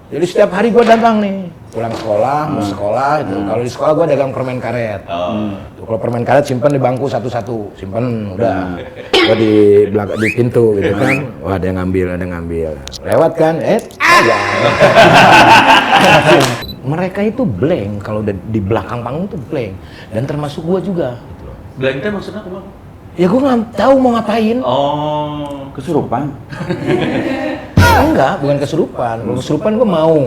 Jadi setiap hari gue dagang nih, pulang sekolah, mau sekolah gitu. Kalau di sekolah gue dagang permen karet. Kalau permen karet simpan di bangku satu-satu, simpan udah. Gue di pintu gitu kan. Wah ada yang ngambil. Lewat kan, aja. Mereka itu blank kalau di belakang panggung itu blank. Dan termasuk gue juga. Blank itu maksudnya apa? Ya gue nggak tahu mau ngapain. Oh, kesurupan. Enggak, bukan kesurupan. Kalau kesurupan gue mau.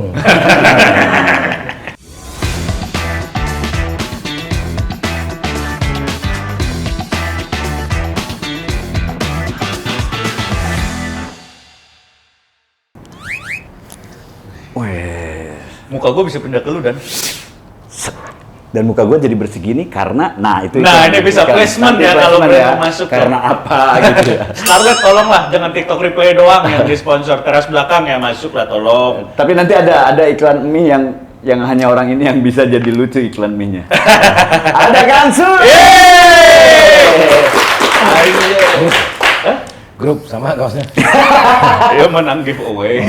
Weh. Muka gue bisa pindah ke lu dan. Dan muka gue jadi bersegini karena, itu Nah, ini bisa placement ya kalau mereka masuk. Karena apa gitu ya. Scarlett tolonglah, jangan TikTok replay doang yang di sponsor teras belakang ya, masuk lah tolong. Tapi nanti ada iklan mie yang hanya orang ini yang bisa jadi lucu iklan mie-nya. Ada Kansu! Grup sama kaosnya. Dia menang giveaway.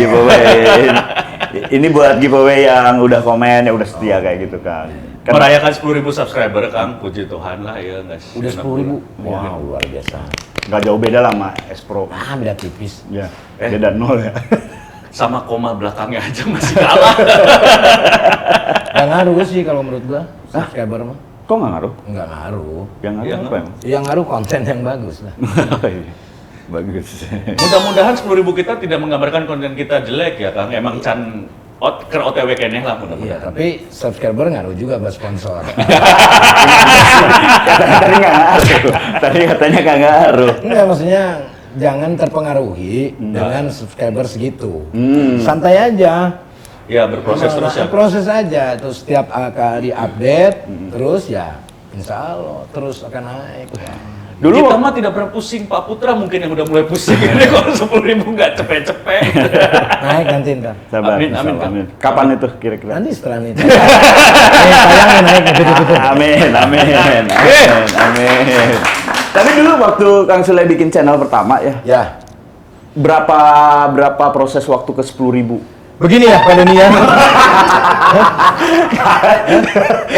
Ini buat giveaway yang udah komen, yang udah setia kayak gitu kan. Merayakan 10.000 subscriber, Kang. Puji Tuhan lah ya, guys. Udah 10.000. Wow, luar biasa. Nggak jauh beda lah sama S Pro. Beda tipis. Ya, beda 0 ya. Sama koma belakangnya aja masih kalah. Nggak ngaruh sih kalau menurut gua, subscriber mah. Kok nggak ngaruh? Nggak ngaruh. Yang ngaruh apa emang? Yang ngaruh konten yang bagus lah. Bagus. Mudah-mudahan 10.000 kita tidak menggambarkan konten kita jelek ya, Kang. Emang can ker OTW keneh lah mudah-mudahan. Iya, tapi subscriber ngaruh juga buat sponsor. Tadi katanya nggak ngaruh. Enggak, maksudnya jangan terpengaruhi dengan subscriber segitu. Santai aja. Ya, berproses terus ya. Proses aja, terus setiap kali update, terus ya insya Allah terus akan naik. Dulu kita mah tidak pernah pusing, Pak Putra mungkin yang udah mulai pusing. Ini kalau 10.000 nggak cepet-cepet. Naik nanti ntar. Sabar, Amin. Kapan itu kira-kira? Nanti setelah ini. Sayangnya naik betul-betul. Amin. Tapi dulu waktu Kang Sule bikin channel pertama ya. Ya. Berapa proses waktu ke 10.000? Begini ya Pak Doni ya.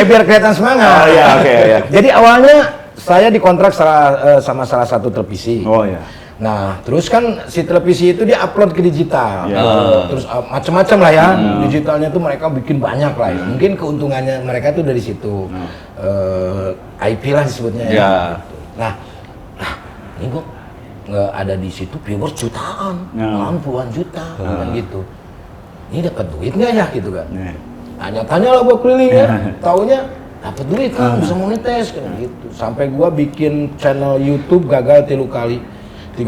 Biar kelihatan semangat. Oh iya, oke. Jadi awalnya saya dikontrak sama salah satu televisi. Oh ya. Nah, terus kan si televisi itu dia upload ke digital. Ya. Terus macam-macam lah ya. Digitalnya tuh mereka bikin banyak lah ya. Mungkin keuntungannya mereka tuh dari situ. IP lah disebutnya ya. Gitu. Nah, ini gua nggak ada di situ viewers jutaan, puluhan juta, kan gitu. Ini dapat duit nggak ya gitu kan? Tanya-tanya lah gua keliling ya. Taunya dapat duit kan, bisa monetis kan gitu. Sampai gua bikin channel YouTube gagal 3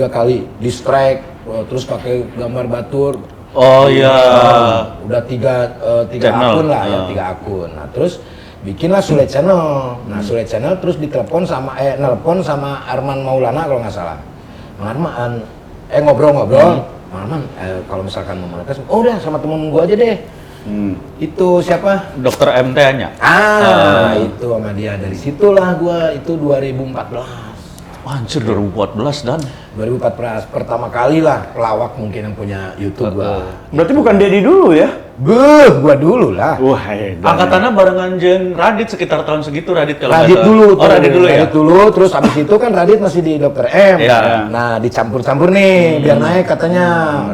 kali di strike, terus pakai gambar batur. Oh iya. Udah tiga akun lah ya, 3 akun. Nah terus bikinlah Sule Channel. Nah Sule Channel terus ditelepon nelpon sama Arman Maulana kalau nggak salah. Arman, ngobrol-ngobrol. Arman, kalau misalkan mau monetis, udah sama temen gua aja deh. Itu siapa? Dokter MT-nya. Itu sama dia. Dari situlah gua itu 2014. Wah, anjir 2014 dan 2014 pertama kali lah pelawak mungkin yang punya YouTube gua. Berarti bukan Dedi dulu ya? Gua dulu lah. Wah, angkatannya barengan jeung Radit sekitar tahun segitu Radit kalau Radit dulu. Oh, Radit dulu ya. Radit dulu, terus abis itu kan Radit masih di Dr. M. Iya. Nah, dicampur-campur nih biar naik katanya.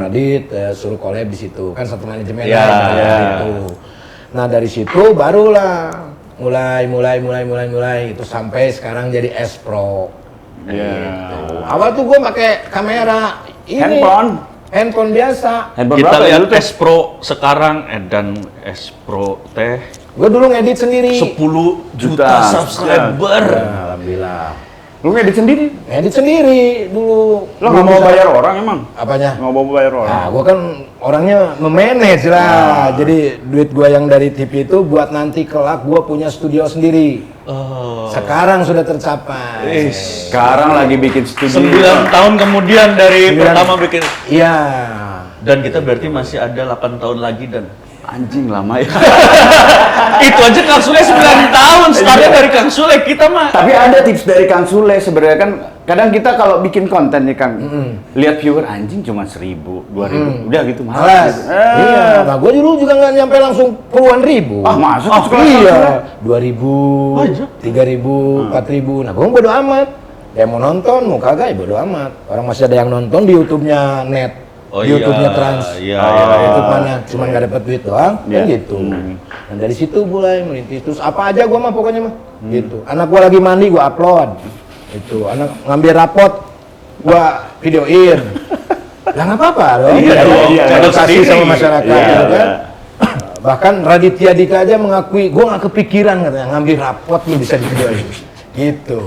Radit suruh collab di situ. Kan satu manajemen gitu. Nah, dari situ barulah mulai itu sampai sekarang jadi S Pro. Gitu. Awal tuh gue pakai kamera ini. Handphone biasa. Kita lihat S Pro sekarang dan S Pro teh. Gue dulu ngedit sendiri. 10 juta subscriber. Alhamdulillah. Lu ngedit sendiri? Ngedit sendiri dulu. Lo nggak mau bayar orang emang? Apanya? Nggak mau bayar orang? Nah, gue kan orangnya memanage lah. Jadi duit gue yang dari TV itu buat nanti kelak gue punya studio sendiri. Sekarang sudah tercapai. Sekarang lagi bikin studio. 9 tahun kemudian dari pertama bikin. Iya. Dan kita berarti masih ada 8 tahun lagi dan. Anjing lama ya. Itu aja Kang Sule 9 tahun, startnya dari Kang Sule, kita mah. Tapi ada tips dari Kang Sule sebenarnya kan. Kadang kita kalau bikin konten nih Kang, lihat viewer anjing cuma 1.000, 2.000, udah gitu malas. Iya, nah gue dulu juga nggak nyampe langsung puluhan ribu. Ah masuk iya, 2.000, 3.000, 4.000. Nah gue bodo amat. Dia mau nonton, mau kagak ya bodo amat. Orang masih ada yang nonton di YouTube-nya net, di YouTube-nya Trans. Iya. YouTube mana, cuma nggak dapet duit doang, kan gitu. Dan dari situ mulai merintis. Terus apa aja gue mah pokoknya mah, gitu. Anak gue lagi mandi, gue upload. Itu anak ngambil rapot, gua videoin. Lah nggak apa-apa dong. Iya, edukasi sama masyarakat gitu kan. Iya. Bahkan Raditya Dika aja mengakui, gua nggak kepikiran katanya ngambil rapot lu bisa videoin. Gitu.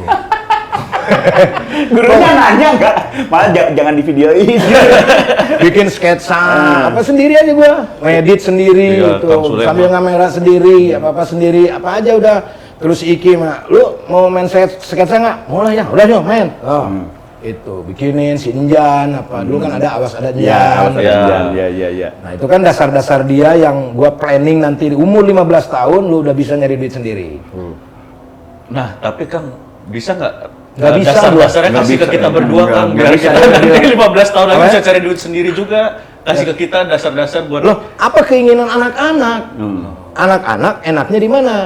Gurunya nanya enggak? Malah jangan di videoin. Bikin sketsa apa sendiri aja gua, ngedit sendiri Iya, gitu. Kang Sule Sambil kamera sendiri, apa sendiri, apa aja udah. Terus Iki mah, lu mau main sketsa nggak? Mulai ya, udah yuk main. Oh, itu bikinin si Injan apa dulu kan ada awas ada Injan. Iya. Nah itu kan dasar-dasar dia yang gua planning nanti di umur 15 tahun lu udah bisa nyari duit sendiri. Nah, tapi Kang bisa nggak? Nggak bisa, Dasar-dasarnya nggak kasih ke bisa. kita berdua Nggak, Kang, nggak biar bisa. kita nanti 15 tahun lagi Apa? bisa cari duit sendiri juga. Kasih ke kita dasar-dasar buat Loh, apa keinginan anak-anak? Anak-anak enaknya di mana?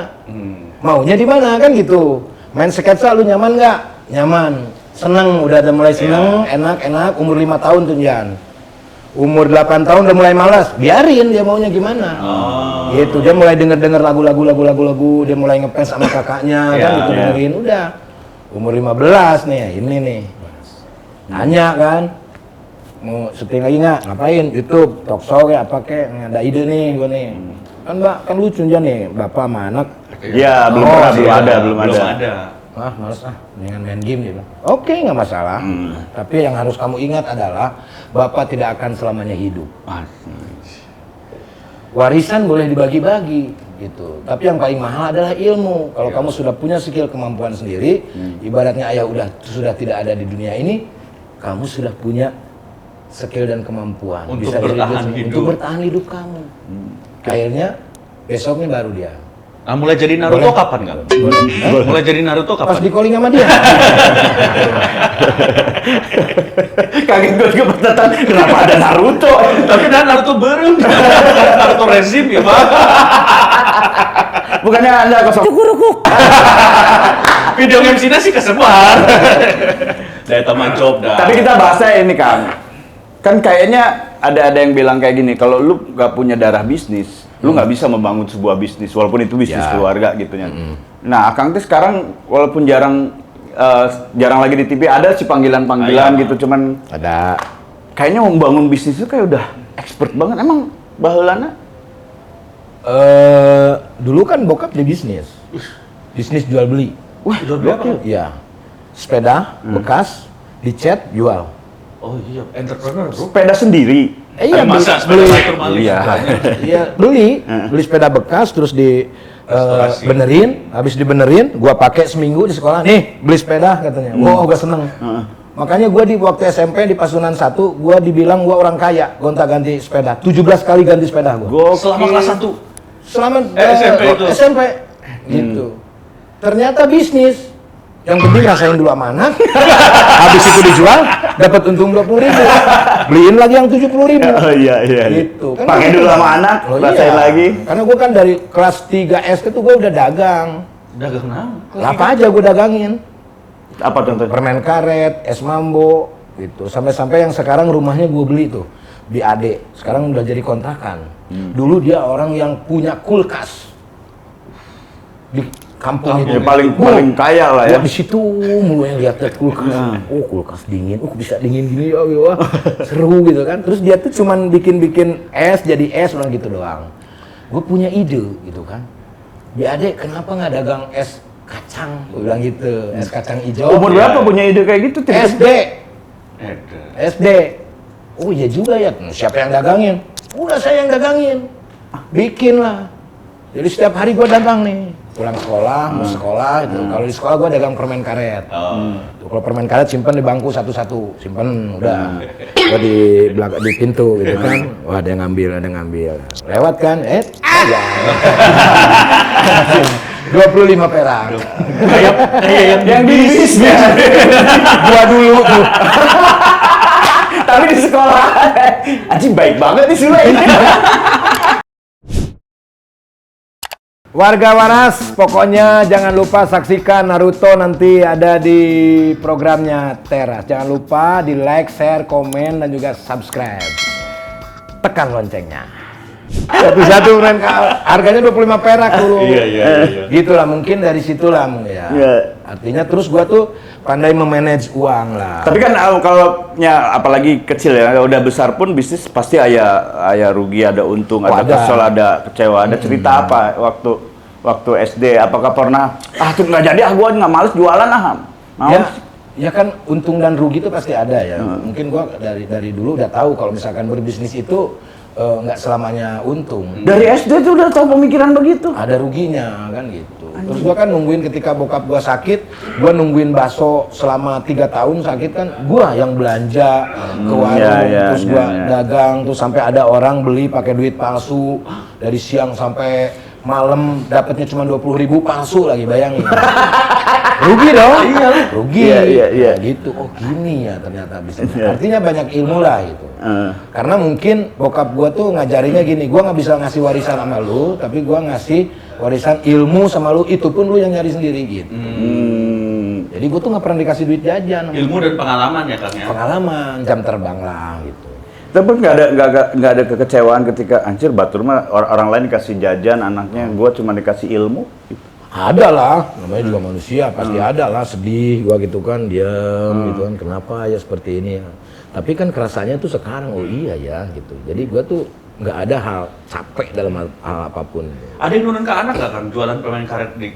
Maunya di mana kan gitu. Main sketsa lu nyaman nggak? Nyaman. Seneng, udah mulai seneng, enak. Umur 5 tahun tuh Jan. Umur 8 tahun udah mulai malas. Biarin dia maunya gimana. Gitu, dia mulai denger lagu, dia mulai ngefans sama kakaknya kan gitu dengerin. Udah. Umur 15 nih, ini nih. Nanya kan. Mau syuting lagi nggak? Ngapain? YouTube, talk show kayak apa kayak? Ada ide nih gua nih. Kan Mbak, kan lucu Jan nih, bapak sama anak. Iya, belum ada. Ah, males dengan main game gitu. Oke, nggak masalah. Tapi yang harus kamu ingat adalah bapak tidak akan selamanya hidup. Warisan boleh dibagi-bagi gitu. Tapi yang paling mahal adalah ilmu. Kalau kamu sudah punya skill kemampuan sendiri, ibaratnya ayah sudah tidak ada di dunia ini, kamu sudah punya skill dan kemampuan Untuk bertahan hidup. untuk bertahan hidup kamu. Akhirnya besoknya baru dia. Nah, mulai jadi Naruto kapan Kang? Mulai jadi Naruto kapan? Pas di calling sama dia. Kaget gue juga pertanyaan, kenapa ada Naruto? Tapi Naruto bareng. Naruto rezim ya, Pak. Bukannya Anda kosong. Video MC-nya sih kesebar. Daya teman job dah. Tapi kita bahasnya ini Kang. Kan kayaknya ada yang bilang kayak gini, kalau lu nggak punya darah bisnis, lu nggak bisa membangun sebuah bisnis, walaupun itu bisnis keluarga gitu ya. Nah, Akang tuh sekarang walaupun jarang lagi di TV, ada sih panggilan-panggilan gitu, cuman Ada. kayaknya membangun bisnis itu kayak udah expert banget. Emang baheulana? Dulu kan bokap di bisnis jual beli. Wah, Jual beli apa? Iya, sepeda bekas dicat jual. Oh iya, entrepreneur, Bro. sepeda sendiri. Iya, Masa sepeda motor maling Iya. sebelahnya? Iya, beli sepeda bekas terus di Restorasi. benerin, habis dibenerin, gua pakai seminggu di sekolah. Nih, beli sepeda katanya. Gua gak seneng. Makanya gua di waktu SMP di Pasundan 1, gua dibilang gua orang kaya, gonta-ganti sepeda. 17 kali ganti sepeda gua. Selama kelas 1. Selama SMP itu. SMP gitu. Ternyata bisnis. Yang penting rasain dulu sama anak. Habis itu dijual, dapat untung 20.000. Beliin lagi yang 70.000. Oh iya. Gitu. Kan Pakai dulu sama anak, Oh, rasain iya. lagi. Karena gue kan dari kelas 3 SD tuh gue udah dagang. Dagang naon? Apa aja gue dagangin. Apa contohnya? Permen karet, es mambo, gitu. Sampai yang sekarang rumahnya gue beli tuh di Ade. Sekarang udah jadi kontrakan. Dulu dia orang yang punya kulkas di kampung itu. Ya, paling kaya lah ya. Gua di situ mulu yang lihat kulkas. Oh, kulkas dingin. Oh, bisa dingin gini ya. Wah. Seru gitu kan. Terus dia tuh cuman bikin es jadi es orang gitu doang. Gue punya ide gitu kan. Di Adek kenapa nggak dagang es kacang? Gue bilang gitu. Es kacang hijau. Umur berapa punya ide kayak gitu? SD. Ede. SD. Oh iya juga ya. Siapa yang dagangin? Udah saya yang dagangin. Bikin lah. Jadi setiap hari gue dagang nih. pulang sekolah, mau sekolah gitu. Kalau di sekolah gua dagang permen karet. Tuh, kalau permen karet simpan di bangku satu-satu, simpan udah. Gua di belakang di pintu gitu kan. Wah, ada yang ngambil. Lewat kan, aja. 25 perak. Kayak yang di bisnis. Gua dulu tuh. Tapi di sekolah. Anjing baik banget nih Sule ini. Warga Waras, pokoknya jangan lupa saksikan Naruto nanti ada di programnya Teras. Jangan lupa di like, share, komen, dan juga subscribe. Tekan loncengnya. Satu-satu harganya 25 perak dulu. Iya. Gitulah, mungkin dari situlah ya. Artinya terus gua tuh pandai memanage uang lah. Tapi kan kalau apalagi kecil ya, udah besar pun bisnis pasti ada rugi, ada untung, ada kesel, ada kecewa, ada cerita apa waktu SD? Apakah pernah tuh nggak jadi, gua nggak males jualan Ya kan untung dan rugi itu pasti ada ya. Mungkin gua dari dulu udah tahu kalau misalkan berbisnis itu nggak selamanya untung. Dari SD tuh udah tahu pemikiran begitu. Ada ruginya kan gitu. Terus gua kan nungguin ketika bokap gua sakit, gua nungguin bakso selama 3 tahun sakit kan, gua yang belanja ke warung, terus gua dagang, terus sampai ada orang beli pakai duit palsu dari siang sampai malam dapatnya cuma 20.000 palsu lagi, bayangin. Rugi dong. Rugi. Iya. Gitu. Oh, gini ya ternyata bisnis. Artinya banyak ilmu lah gitu. Karena mungkin bokap gua tuh ngajarinnya gini, gua nggak bisa ngasih warisan sama lu, tapi gua ngasih warisan ilmu sama lu, itu pun lu yang nyari sendiri gitu. Jadi gua tuh nggak pernah dikasih duit jajan. Ilmu dan pengalaman ya Kang ya. Pengalaman, jam terbang lah gitu. Tapi nggak ada kekecewaan ketika anjir batur mah orang lain dikasih jajan, anaknya gua cuma dikasih ilmu. Gitu. Ada lah, namanya juga manusia, pasti ada lah, sedih gua gitu kan, diam gitu kan, kenapa ya seperti ini ya. Tapi kan kerasanya tuh sekarang, oh iya ya gitu. Jadi gua tuh nggak ada hal capek dalam hal apapun. Ada yang nurun ke anak nggak Kang jualan permen karet di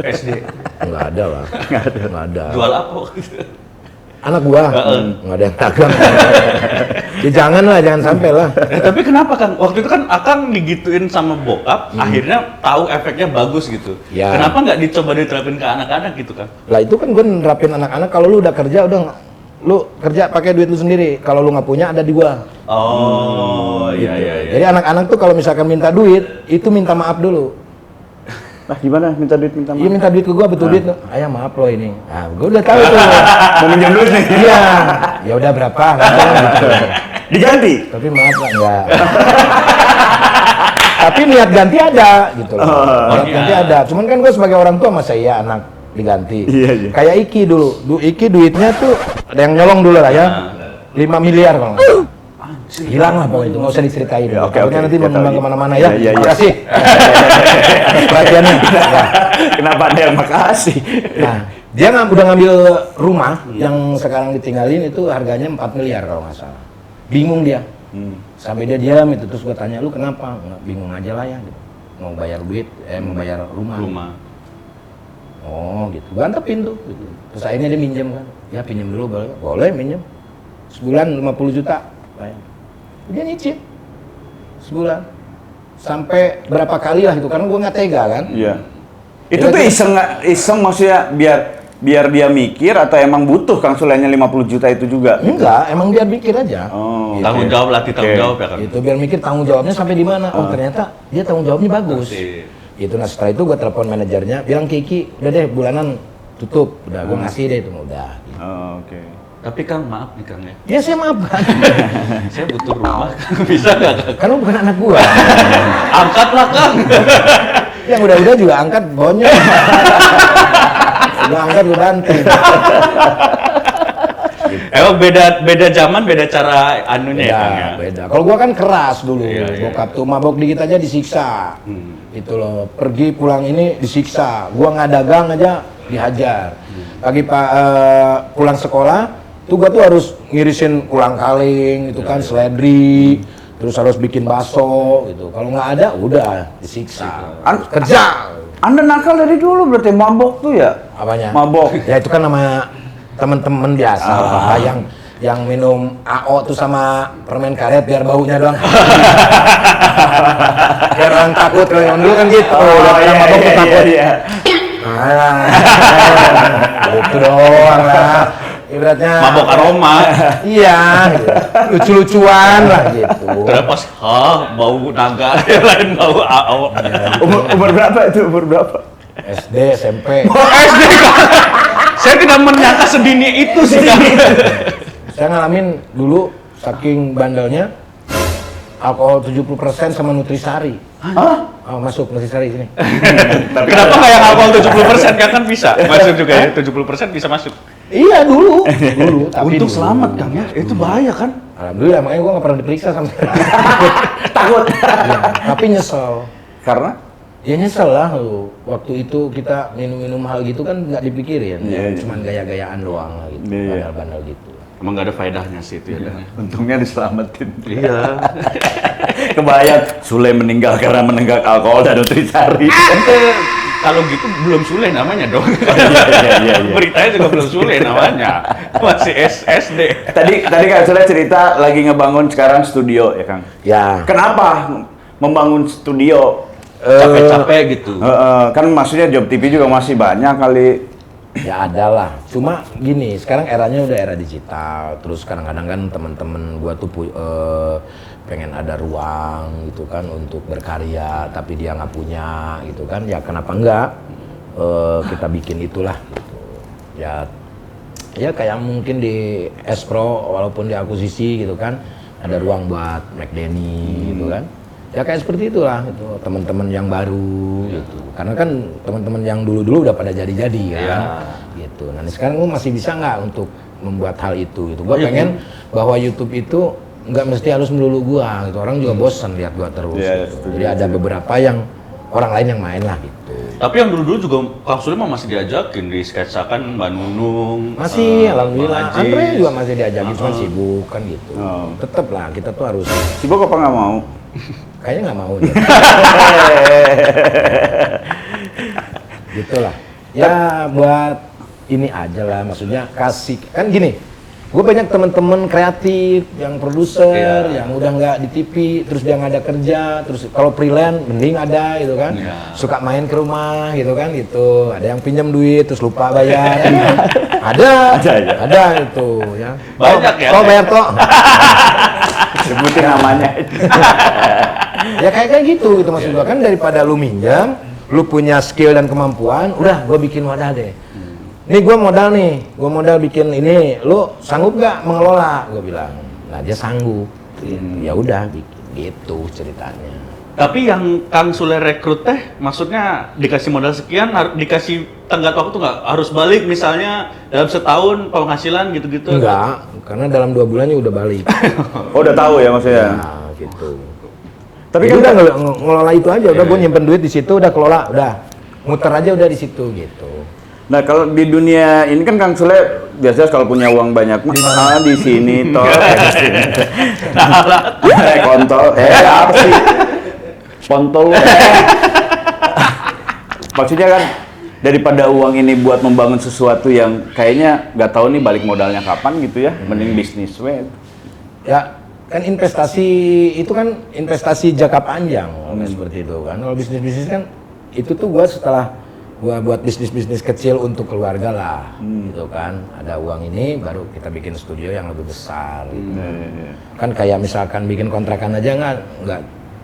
SD? Nggak ada lah, nggak ada. Jual apa waktu itu? Anak gua nggak ada yang dagang. Ya jangan sampai lah. Tapi kenapa Kang? Waktu itu kan Akang digituin sama bokap, akhirnya tahu efeknya bagus gitu. Ya. Kenapa nggak dicoba diterapin ke anak-anak gitu Kang? Lah itu kan gua nerapin anak-anak, kalau lu udah kerja lu kerja pakai duit lu sendiri. Kalau lu nggak punya ada di gua. Oh Gitu. iya. Jadi anak-anak tuh kalau misalkan minta duit, itu minta maaf dulu. Nah gimana minta duit Iya minta duit ke gua, betul duit. Ayah maaf lo ini. Nah, gua udah tahu tuh. mau minjem duit nih? Iya. Ya udah berapa? Gitu. Diganti. Tapi maaf lah enggak. Tapi niat ganti ada gitu loh. Niat ganti ada. Cuman kan gua sebagai orang tua masa iya anak diganti. Iya. Kayak Iki dulu. Iki duitnya tuh ada yang nyolong dulu lah ya. 5 miliar kalau nggak salah. Hilang lah pokoknya itu, nggak usah diceritain. Oke. Nanti mengembang kemana-mana ya. Iya. Terima kasih. Perhatiannya. Kenapa ada yang makasih? Nah, dia udah ngambil rumah yang sekarang ditinggalin itu harganya 4 miliar kalau nggak salah. Bingung dia. Sampai dia diam itu, terus gue tanya, lu kenapa? Nggak, bingung aja lah ya. Gitu. Mau bayar duit, mau bayar rumah. Oh gitu, gue antepin tuh. Gitu. Terus akhirnya dia minjem kan. Ya pinjam dulu, boleh minjem. Sebulan 50 juta. Bayang. Dia nyicip sebulan sampai berapa kali lah itu, karena gue nggak tega kan. Iya. Itu tuh iseng maksudnya biar dia mikir atau emang butuh Kang Sulainya 50 juta itu juga? Enggak, emang biar mikir aja. Oh, gitu. Tanggung jawab, latih tanggung jawab ya Kang. Itu biar mikir tanggung jawabnya sampai di mana. Oh ternyata dia tanggung jawabnya bagus. Itu nah setelah itu gue telepon manajernya, bilang Kiki, udah deh bulanan tutup, udah gue ngasih deh itu udah. Gitu. Oh, oke. Tapi Kang maaf nih Kang ya. Ya saya maafkan. Saya butuh rumah, bisa nggak Kang? Karena bukan anak gua. Angkatlah Kang. Yang udah juga angkat bonyok. Udah angkat udah banting. Emang beda zaman, beda cara anunya ya Kang ya. Beda. Kalau gua kan keras dulu. Iya. Bokap tuh mabok dikit aja disiksa. Itu loh. Pergi pulang ini disiksa. Gua nggak dagang aja dihajar. Pagi pulang sekolah tuh gua tuh harus ngirisin ulang kaling itu kan, seledri, terus harus bikin bakso gitu. Kalau nggak ada udah disiksa. Kerja. Anda nakal dari dulu berarti, mabok tuh ya? Apanya? Mabok. Ya itu kan nama temen-temen biasa lah, yang minum AO tuh sama permen karet biar baunya doang. Biar orang takut kalau yang dulu kan gitu. Lihat orang mabok tuh takut. Iya. Gitu doang lah. Ibaratnya Mabok aroma. Iya, gitu. Lucu-lucuan lah gitu. Terus pas, bau naga, yang lain bau AO. Umur berapa itu? Umur berapa? SD, SMP. SD kan? Saya tidak menyangka sedini itu sih. Saya ngalamin dulu saking bandelnya alkohol 70% sama Nutrisari. Hah? Oh, masuk Nutrisari sini. Kenapa nggak yang alkohol 70% kan bisa masuk juga ya? 70% bisa masuk. Iya dulu. Tapi Untung dulu. selamat Kang ya, itu bahaya kan? Alhamdulillah, makanya gua nggak pernah diperiksa sama sekali. Takut. Iya, tapi nyesel. Karena? Ya nyesel lah lu. Waktu itu kita minum-minum hal gitu kan nggak dipikirin. Iya, iya. Cuman gaya-gayaan doang lah gitu. Iya. Bandel-bandel gitu. Emang nggak ada faedahnya sih itu ya. Untungnya diselamatin. Iya. Kebayang Sule meninggal karena menenggak alkohol dan Nutrisari. Kalau gitu belum Sule namanya dong. Iya. Beritanya juga belum Sule namanya. Masih SD. Tadi Kang Sule cerita lagi ngebangun sekarang studio ya Kang. Ya. Kenapa membangun studio? Capek-capek gitu. Kan maksudnya Job TV juga masih banyak kali. Ya ada lah. Cuma gini, sekarang eranya udah era digital. Terus kadang-kadang kan teman-teman gua tuh pengen ada ruang gitu kan untuk berkarya, tapi dia nggak punya gitu kan. Ya kenapa enggak kita bikin itulah gitu. Ya kayak mungkin di Espro walaupun diakuisisi gitu kan, ada ruang buat McDenny gitu kan. Ya kayak seperti itulah gitu, teman-teman yang baru gitu. Karena kan teman-teman yang dulu-dulu udah pada jadi-jadi kan. Gitu. Nah, sekarang lu masih bisa nggak untuk membuat hal itu gitu. Gua pengen bahwa YouTube itu nggak mesti harus melulu gua gitu. Orang juga bosan lihat gua terus. Gitu. Jadi ada beberapa yang orang lain yang main lah gitu. Tapi yang dulu-dulu juga Kang Sule mah masih diajakin, di sketsakan Mbak Nunung. Masih alhamdulillah. Bang Ajis. Andre juga masih diajakin cuma sibuk kan gitu. Tetep lah kita tuh harus Sibuk apa nggak mau? kayaknya nggak mau dia. Gitulah. Ya buat ini aja lah, maksudnya kasih kan gini. Gue banyak temen-temen kreatif yang produser, yang udah nggak di TV, terus dia nggak ada kerja, terus kalau freelance mending ada gitu kan, suka main ke rumah gitu kan gitu. Ada yang pinjam duit terus lupa bayar, ada itu ya. Banyak ya. Kau bayar kok. Sebutin namanya. Ya kayak gitu maksud gua kan, daripada lu minjam, lu punya skill dan kemampuan, udah gua bikin wadah deh. Nih gua modal bikin ini, lu sanggup nggak mengelola? Gua bilang. Nah dia sanggup. Ya udah bikin gitu ceritanya. Tapi yang Kang Sule rekrut teh, maksudnya dikasih modal sekian, dikasih tenggat waktu nggak? Harus balik misalnya dalam setahun penghasilan gitu-gitu? Enggak, karena dalam 2 bulannya udah balik. Oh udah tahu ya maksudnya. Nah gitu. Tapi Jadi kan udah ngelola itu aja, udah gue nyimpen duit di situ, udah kelola, udah muter aja udah di situ gitu. Nah kalau di dunia ini kan Kang Sule biasanya kalau punya uang banyak di sini toh, di sini. Kontol, apa sih? Kontol. Maksudnya kan daripada uang ini buat membangun sesuatu yang kayaknya nggak tahu nih balik modalnya kapan gitu ya, mending bisnis we. Ya kan investasi itu kan investasi jangka panjang seperti itu kan. Kalau bisnis kan itu tuh gua setelah gua buat bisnis kecil untuk keluarga lah gitu kan, ada uang ini baru kita bikin studio yang lebih besar gitu. Kan kayak misalkan bikin kontrakan aja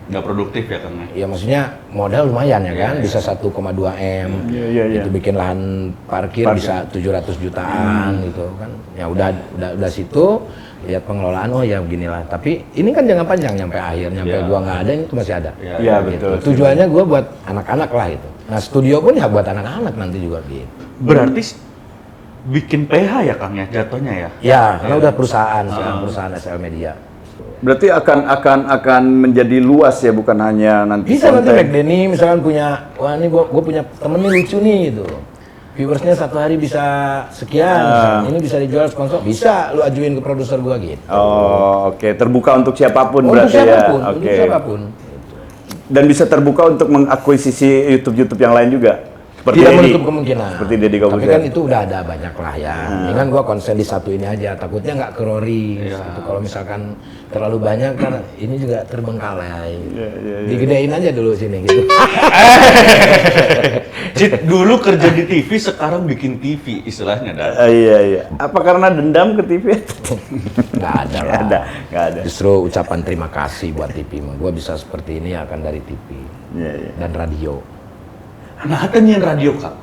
nggak produktif ya Kang? ya maksudnya modal lumayan ya kan, bisa 1,2 M. Itu bikin lahan parkir bisa 700 jutaan gitu kan. Ya udah situ lihat pengelolaan, oh ya beginilah. Tapi ini kan jangka panjang, nyampe akhir, gua nggak ada, ini tuh masih ada. Iya betul. Tujuannya gua buat anak-anak lah itu. Nah studio pun ya buat anak-anak nanti juga gitu. Berarti bikin PH ya Kang ya jatuhnya ya? Ya, karena udah perusahaan sekarang, perusahaan SL Media. Berarti akan menjadi luas ya, bukan hanya nanti Bisa nanti konten. McDenny misalkan punya, wah ini gua punya temen nih lucu nih gitu. Viewersnya satu hari bisa sekian, misalkan. Ini bisa dijual sponsor, bisa lu ajuin ke produser gua gitu. Oh oke, terbuka untuk siapapun Untuk berarti siapapun, ya. untuk siapapun. Dan bisa terbuka untuk mengakuisisi YouTube yang lain juga. tidak menutup kemungkinan. Seperti Deddy Corbuzier. Tapi kan itu udah ada banyak lah ya. Ini kan gua konsen di satu ini aja, takutnya nggak ke Rory. Gitu. Kalau misalkan terlalu banyak kan ini juga terbengkalai. Digedein aja dulu sini gitu. Cit, dulu kerja di TV, sekarang bikin TV istilahnya. Iya. Apa karena dendam ke TV? Nggak ada lah. Nggak ada. Justru ucapan terima kasih buat TV. Gua bisa seperti ini akan dari TV Iya. dan radio. Nah, ada nyian radio, Kak?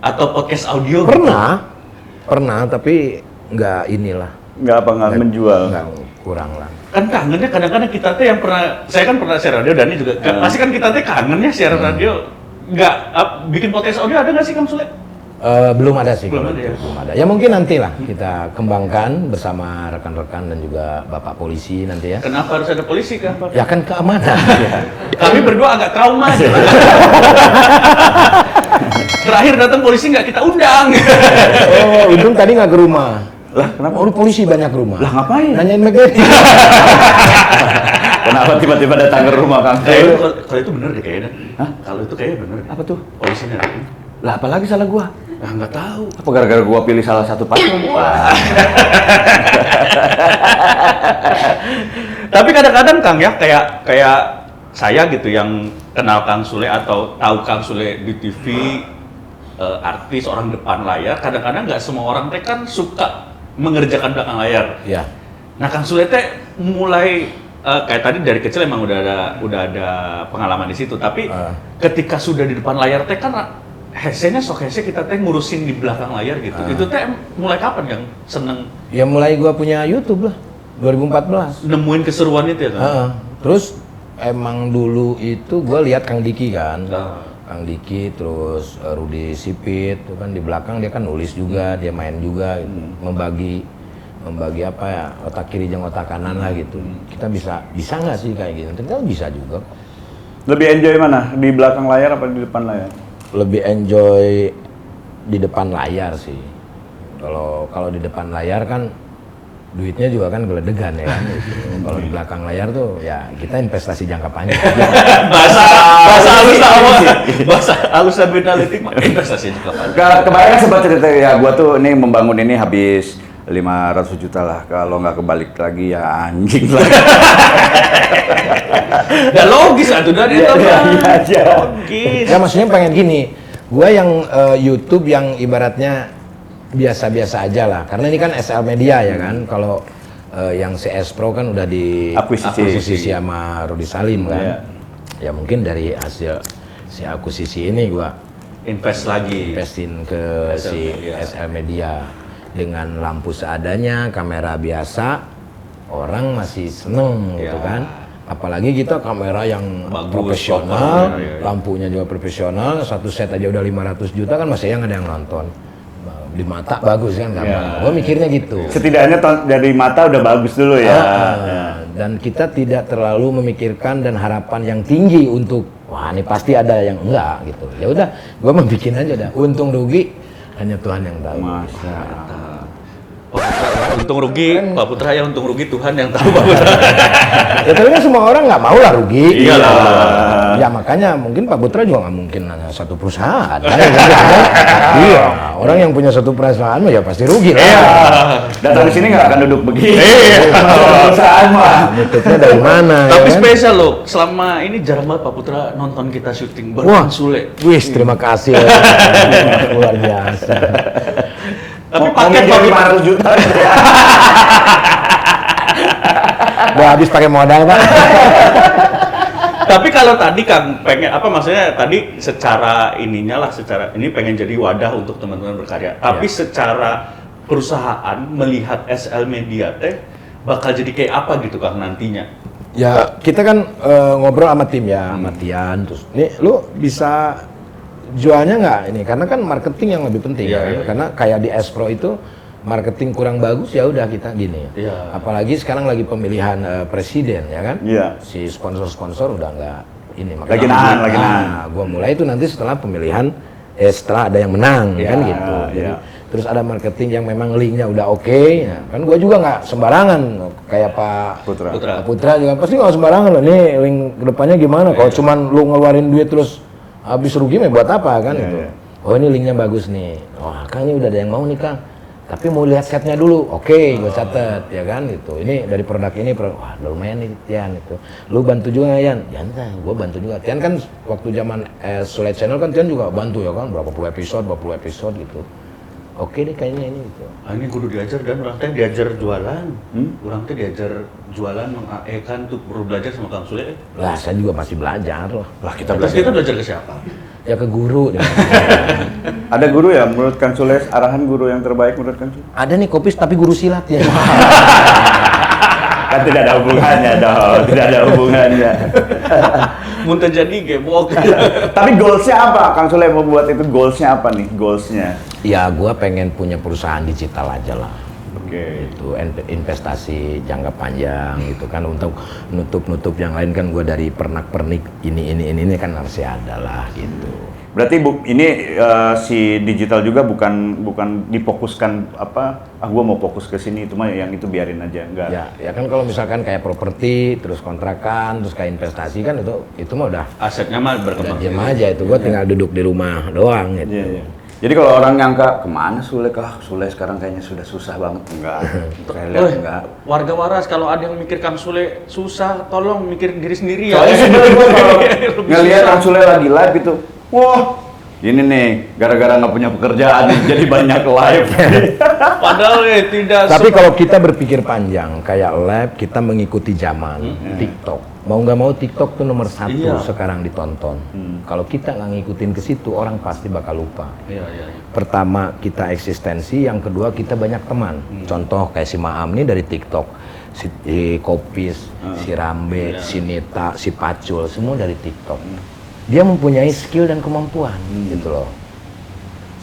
Atau podcast audio? Pernah, tapi nggak inilah. Nggak menjual. Nggak, kurang lah. Kan kangennya kadang-kadang kita tuh yang saya kan pernah share radio, Dani juga. Pasti kan kita tuh kangennya share radio. Nggak, bikin podcast audio ada nggak sih, Kang Sule? Belum ada sih. Belum ada ya? Belum ada. Ya mungkin nanti lah kita kembangkan bersama rekan-rekan dan juga Bapak Polisi nanti ya. Kenapa harus ada polisi, Kang? Ya kan keamanan. Kami berdua agak trauma. Terakhir datang polisi nggak kita undang. Oh, untung tadi nggak ke rumah. Lah, kenapa? Oh, polisi banyak rumah. Lah, ngapain? Nanyain McDaddy. Kenapa tiba-tiba datang ke rumah, Kang? Kalau itu bener deh kayaknya. Hah? Kalau itu kayaknya bener. Apa tuh? Polisinya. Lah, apalagi salah gua? Nah, nggak tahu. Apa gara-gara gua pilih salah satu paslon? Tapi kadang-kadang Kang ya, kayak saya gitu yang kenal Kang Sule atau tahu Kang Sule di TV, artis orang depan layar, kadang-kadang nggak semua orang teh kan suka mengerjakan belakang layar. Ya. Nah, Kang Sule teh mulai kayak tadi dari kecil emang udah ada pengalaman di situ, tapi ketika sudah di depan layar teh kan hesenya kita teh ngurusin di belakang layar gitu. Itu teh mulai kapan yang seneng? Ya mulai gua punya YouTube lah, 2014. Nemuin keseruan itu ya kan? Terus emang dulu itu gua lihat Kang Diki kan. Kang Diki, terus Rudi Sipit, itu kan di belakang dia kan nulis juga, dia main juga, gitu. membagi apa ya, otak kiri jeung otak kanan lah gitu. Kita bisa nggak sih kayak gitu? Ternyata bisa juga. Lebih enjoy mana? Di belakang layar apa di depan layar? Lebih enjoy di depan layar sih. Kalau di depan layar kan duitnya juga kan geledegan ya kan. Gitu. Kalau di belakang layar tuh ya kita investasi jangka panjang. bahasa halus analitik investasi jangka panjang. Kemarin kan sempat cerita ya, gua tuh ini membangun ini habis 500 juta lah. Kalau nggak kebalik lagi ya anjing lah. Ya logis atuh dari itu mah. Iya. Logis. Ya maksudnya pengen gini, gua yang YouTube yang ibaratnya biasa-biasa aja lah, karena ini kan SL Media ya kan. Kalau yang CS Pro kan udah di akuisisi sama Rudi Salim kan. Ya mungkin dari hasil si akuisisi ini gua investin ke si SL Media dengan lampu seadanya, kamera biasa, orang masih seneng gitu kan. Apalagi kita kamera yang profesional, lampunya juga profesional, satu set aja udah 500 juta kan masih yang ada yang nonton. Di mata bagus kan, gue mikirnya gitu. Setidaknya dari mata udah bagus dulu ya. Dan kita tidak terlalu memikirkan dan harapan yang tinggi untuk wah ini pasti ada yang enggak gitu. Ya udah, gue mau bikin aja dah. Untung rugi hanya Tuhan yang tahu. Masa. Untung rugi, Pak Putra ya untung rugi Tuhan yang tahu Pak Putra. Ya tapi kan semua orang nggak mau lah rugi. Iyalah. Ya makanya mungkin Pak Putra juga nggak mungkin hanya satu perusahaan. Iya, orang yang punya satu perusahaan ya pasti rugi lah. Datang di sini nggak akan duduk begini. Perusahaan mah. Nutupnya dari mana? Tapi ya kan? spesial loh, selama ini jarang banget Pak Putra nonton kita syuting bareng Sule. Wis terima kasih. Luar biasa. Tapi paket Pak Putra 500 juta. Gua habis pakai modal Pak. Tapi kalau tadi Kang pengen apa maksudnya tadi secara ininya lah secara ini pengen jadi wadah untuk teman-teman berkarya. Tapi secara perusahaan melihat SL Media teh bakal jadi kayak apa gitu Kang nantinya? Ya kita kan ngobrol sama tim ya, sama Tian terus. Nih lu bisa jualnya nggak ini? Karena kan marketing yang lebih penting Karena kayak di S-Pro itu marketing kurang bagus ya udah kita gini. Apalagi sekarang lagi pemilihan presiden ya kan. Si sponsor-sponsor udah nggak ini. Lagi nahan. Gua mulai itu nanti setelah pemilihan setelah ada yang menang kan gitu. Jadi, terus ada marketing yang memang linknya udah oke. Ya. Kan gua juga nggak sembarangan kayak Pak Putra juga pasti nggak sembarangan loh. Nih link kedepannya gimana? Kalau cuman lu ngeluarin duit terus habis rugi buat apa kan itu. Oh ini linknya bagus nih. Oh Kang ini udah ada yang mau nih Kang. Tapi mau lihat setnya dulu. Oke, gue catet ya kan gitu. Ini dari produk ini, wah udah lumayan nih Tian itu. Lu bantu juga nggak Yan? Jangan, gue bantu juga. Tian kan waktu zaman Sule Channel kan Tian juga bantu ya kan, berapa puluh episode gitu. Oke deh kayaknya ini gitu. Ini kudu diajar dan orang teh diajar jualan. Orang teh diajar jualan kan tuh perlu belajar sama Kang Sule. Lah saya juga masih belajar loh. Lah kita Terus kita belajar ke siapa? Ya ke guru. Ada guru ya menurut Kang Sule, arahan guru yang terbaik menurut Kang Sule? Ada nih kopis tapi guru silat ya. Kan tidak ada hubungannya dong, tidak ada hubungannya. Muntah jadi gebok. Tapi goalsnya apa? Kang Sule membuat itu goalsnya apa nih? Goalsnya? Ya gua pengen punya perusahaan digital aja lah. Oke. Itu investasi jangka panjang gitu kan, untuk nutup yang lain kan gua dari pernak-pernik ini kan harus ada lah gitu. Berarti ini si digital juga bukan difokuskan apa? Gua mau fokus ke sini, itu mah yang itu biarin aja, enggak. Ya kan kalau misalkan kayak properti, terus kontrakan, terus kayak investasi kan itu mah udah Asetnya mah berkembang. diam aja itu, gua tinggal duduk di rumah doang gitu. Iya. Jadi kalau orang nyangka kemana Sule, Sule sekarang kayaknya sudah susah banget, enggak. Saya lihat enggak. Warga waras kalau ada yang mikir Kang Sule susah, tolong mikir diri sendiri ya. Soalnya sebenarnya gua kalau ngelihat Kang Sule lagi live itu, wah ini nih gara-gara nggak punya pekerjaan jadi banyak live. Padahal tidak. Tapi kalau kita berpikir panjang, kayak live kita mengikuti zaman TikTok. Mau nggak mau TikTok tuh nomor 1 sekarang ditonton. Kalau kita nggak ngikutin ke situ, orang pasti bakal lupa. Iya. Pertama kita eksistensi, yang kedua kita banyak teman. Contoh kayak si Maam nih dari TikTok, si Kopis, si Rambe, si Nita, si Pacul, semua dari TikTok. Dia mempunyai skill dan kemampuan gitu loh.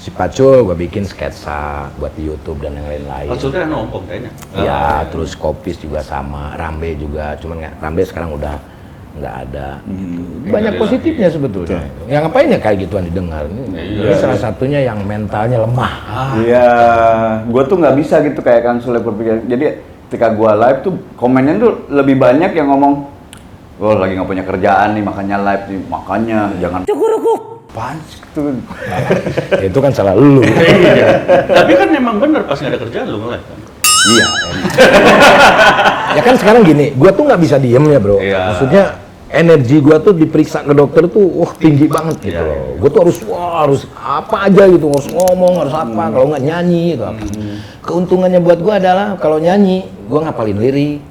Si Pacul gue bikin sketsa buat di YouTube dan yang lain-lain. Kang Sule ompong kayaknya. Ya, terus Kopis juga sama, Rambe juga, cuman Rambe sekarang udah nggak ada. Banyak positifnya sebetulnya. Ya ngapain ya kayak gituan didengar? Ini salah satunya yang mentalnya lemah. Iya, gua tuh nggak bisa gitu kayak Kang Sule berpikir. Jadi ketika gua live tuh komennya tuh lebih banyak yang ngomong, "Oh, lagi nggak punya kerjaan nih, makanya live nih, makanya jangan cukurukuk." Punch tuh. Itu kan salah lu. Tapi kan memang bener pas nggak ada kerjaan lu nge-live kan. Iya. Ya kan sekarang gini, gua tuh nggak bisa diem ya bro. Iya. Maksudnya energi gua tuh diperiksa ke dokter tuh, tinggi banget gitu loh. Gua tuh harus apa aja gitu, harus ngomong, harus apa. Kalau nggak nyanyi gitu apa. Keuntungannya buat gua adalah kalau nyanyi, gua ngapalin lirik,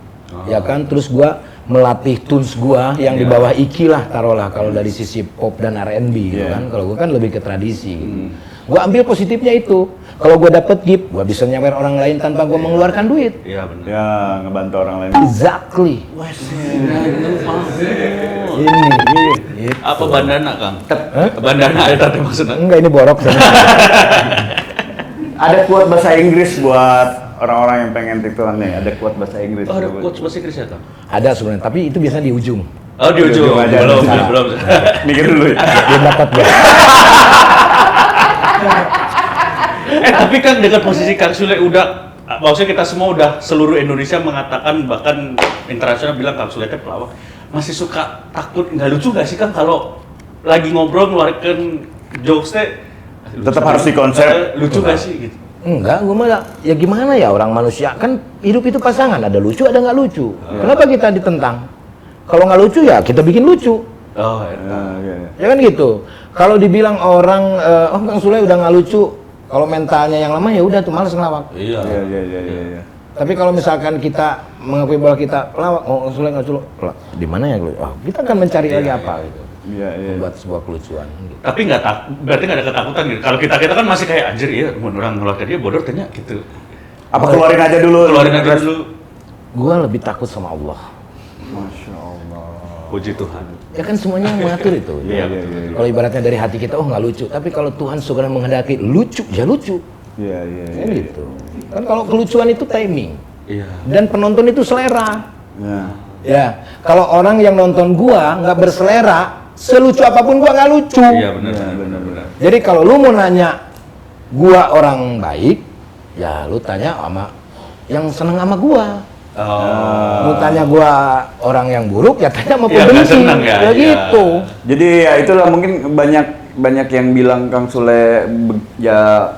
ya kan. Terus gua melatih tunes gua yang di bawah Iki lah, taruhlah kalau dari sisi pop dan R&B gitu kan. Kalau gua kan lebih ke tradisi gitu. Gua ambil positifnya itu. Kalau gua dapet gift, gua bisa nyawer orang lain tanpa gua mengeluarkan duit. Iya benar. Ya, ngebantu orang lain. Exactly. Ini. Gitu. Apa bandana Kang? Bandana itu tadi maksudnya. Enggak, ini borok. Ada quote bahasa Inggris buat orang-orang yang pengen tiktokan nih. Ada quote bahasa Inggris. Oh, ada quotes bahasa Inggris ya Kang? Ada sebenarnya, tapi itu biasanya di ujung. Oh di ujung aja. belum. Mikir dulu ya. Belum dapat ya. Tapi kan dengan posisi Kang Sule udah, maksudnya kita semua udah seluruh Indonesia mengatakan, bahkan internasional bilang Kang Sule itu pelawak. Masih suka takut, nggak lucu nggak sih Kang kalau lagi ngobrol ngeluarkan jokes teh? Tetap harus dikonsep. Lucu nggak sih gitu? Enggak, gue malah ya gimana ya, orang manusia kan hidup itu pasangan, ada lucu ada nggak lucu. Kenapa kita ditentang? Kalau nggak lucu ya kita bikin lucu. Oh, Iya. Ya kan gitu. Kalau dibilang orang, oh Kang Sule udah nggak lucu, kalau mentalnya yang lama ya udah tuh malas ngelawak. Iya. Iya. Tapi kalau misalkan kita mengakui bahwa kita pelawak, oh Kang Sule nggak lucu, di mana ya lucu? Oh, kita akan mencari lagi apa gitu. Iya. Membuat sebuah kelucuan. Gitu. Tapi berarti nggak ada ketakutan gitu. Kalau kita kan masih kayak anjir ya, orang ngeluarkan dia bodoh tanya gitu. Apa keluarin aja dulu? Keluarin aja dulu. Gua lebih takut sama Allah. Masya Allah. Puji Tuhan. Ya kan semuanya yang mengatur itu. Iya. Kalau ibaratnya dari hati kita, oh nggak lucu. Tapi kalau Tuhan sudah menghendaki lucu, ya lucu. Iya. Kan gitu. Kan kalau kelucuan itu timing. Iya. Dan penonton itu selera. Nah. Ya, kalau orang yang nonton gua nggak berselera, selucu apapun gua nggak lucu. Iya benar. Jadi kalau lu mau nanya gua orang baik, ya lu tanya sama yang seneng sama gua. Mau tanya gua orang yang buruk, ya tanya sama Iya, nggak pembenci. senang ya, iya. gitu. Jadi ya itulah mungkin banyak yang bilang Kang Sule ya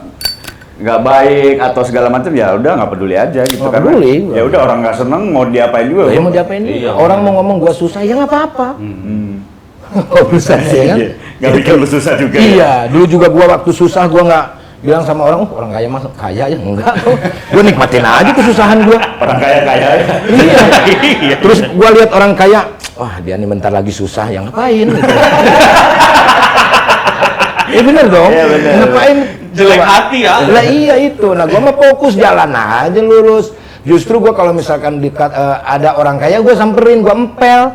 nggak baik atau segala macam, ya udah nggak peduli aja gitu. Nggak Karena peduli. ya udah orang nggak seneng mau diapain juga. Ya mau diapain? Iya. Orang mau ngomong gua susah, ya nggak apa-apa. Urusan ya kan? Nggak bikin lu susah juga. Iya, dulu juga gua waktu susah gua nggak bilang sama orang, orang kaya mah kaya ya, enggak. Gua nikmatin aja kesusahan gua. Orang kaya ya. Iya. Terus gua lihat orang kaya, wah dia nih bentar lagi susah, yang ngapain? Gitu. Bener dong. Iya, bener. Ngapain? Jelek Coba. hati ya. Lah iya itu. Nah gua mah fokus jalan aja lurus. Justru gua kalau misalkan dekat ada orang kaya, gua samperin, gua empel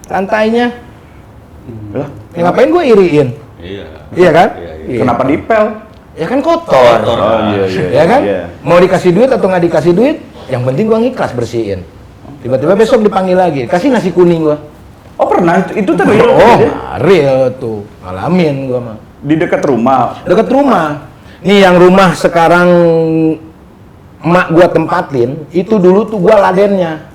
lantainya. Lah, Ya, ngapain gua iriin? Iya. Iya kan? Iya. kenapa dipel? Ya kan kotor. Kotor. Oh iya. Ya kan? Iya. Mau dikasih duit atau nggak dikasih duit, yang penting gua ngikhlas bersihin. Tiba-tiba besok dipanggil lagi, kasih nasi kuning gua. Oh pernah itu tuh real. Oh, real tuh, ngalamin gua mah. Di dekat rumah. Dekat rumah. Nih yang rumah sekarang emak gua tempatin, itu dulu tuh gua ladennya.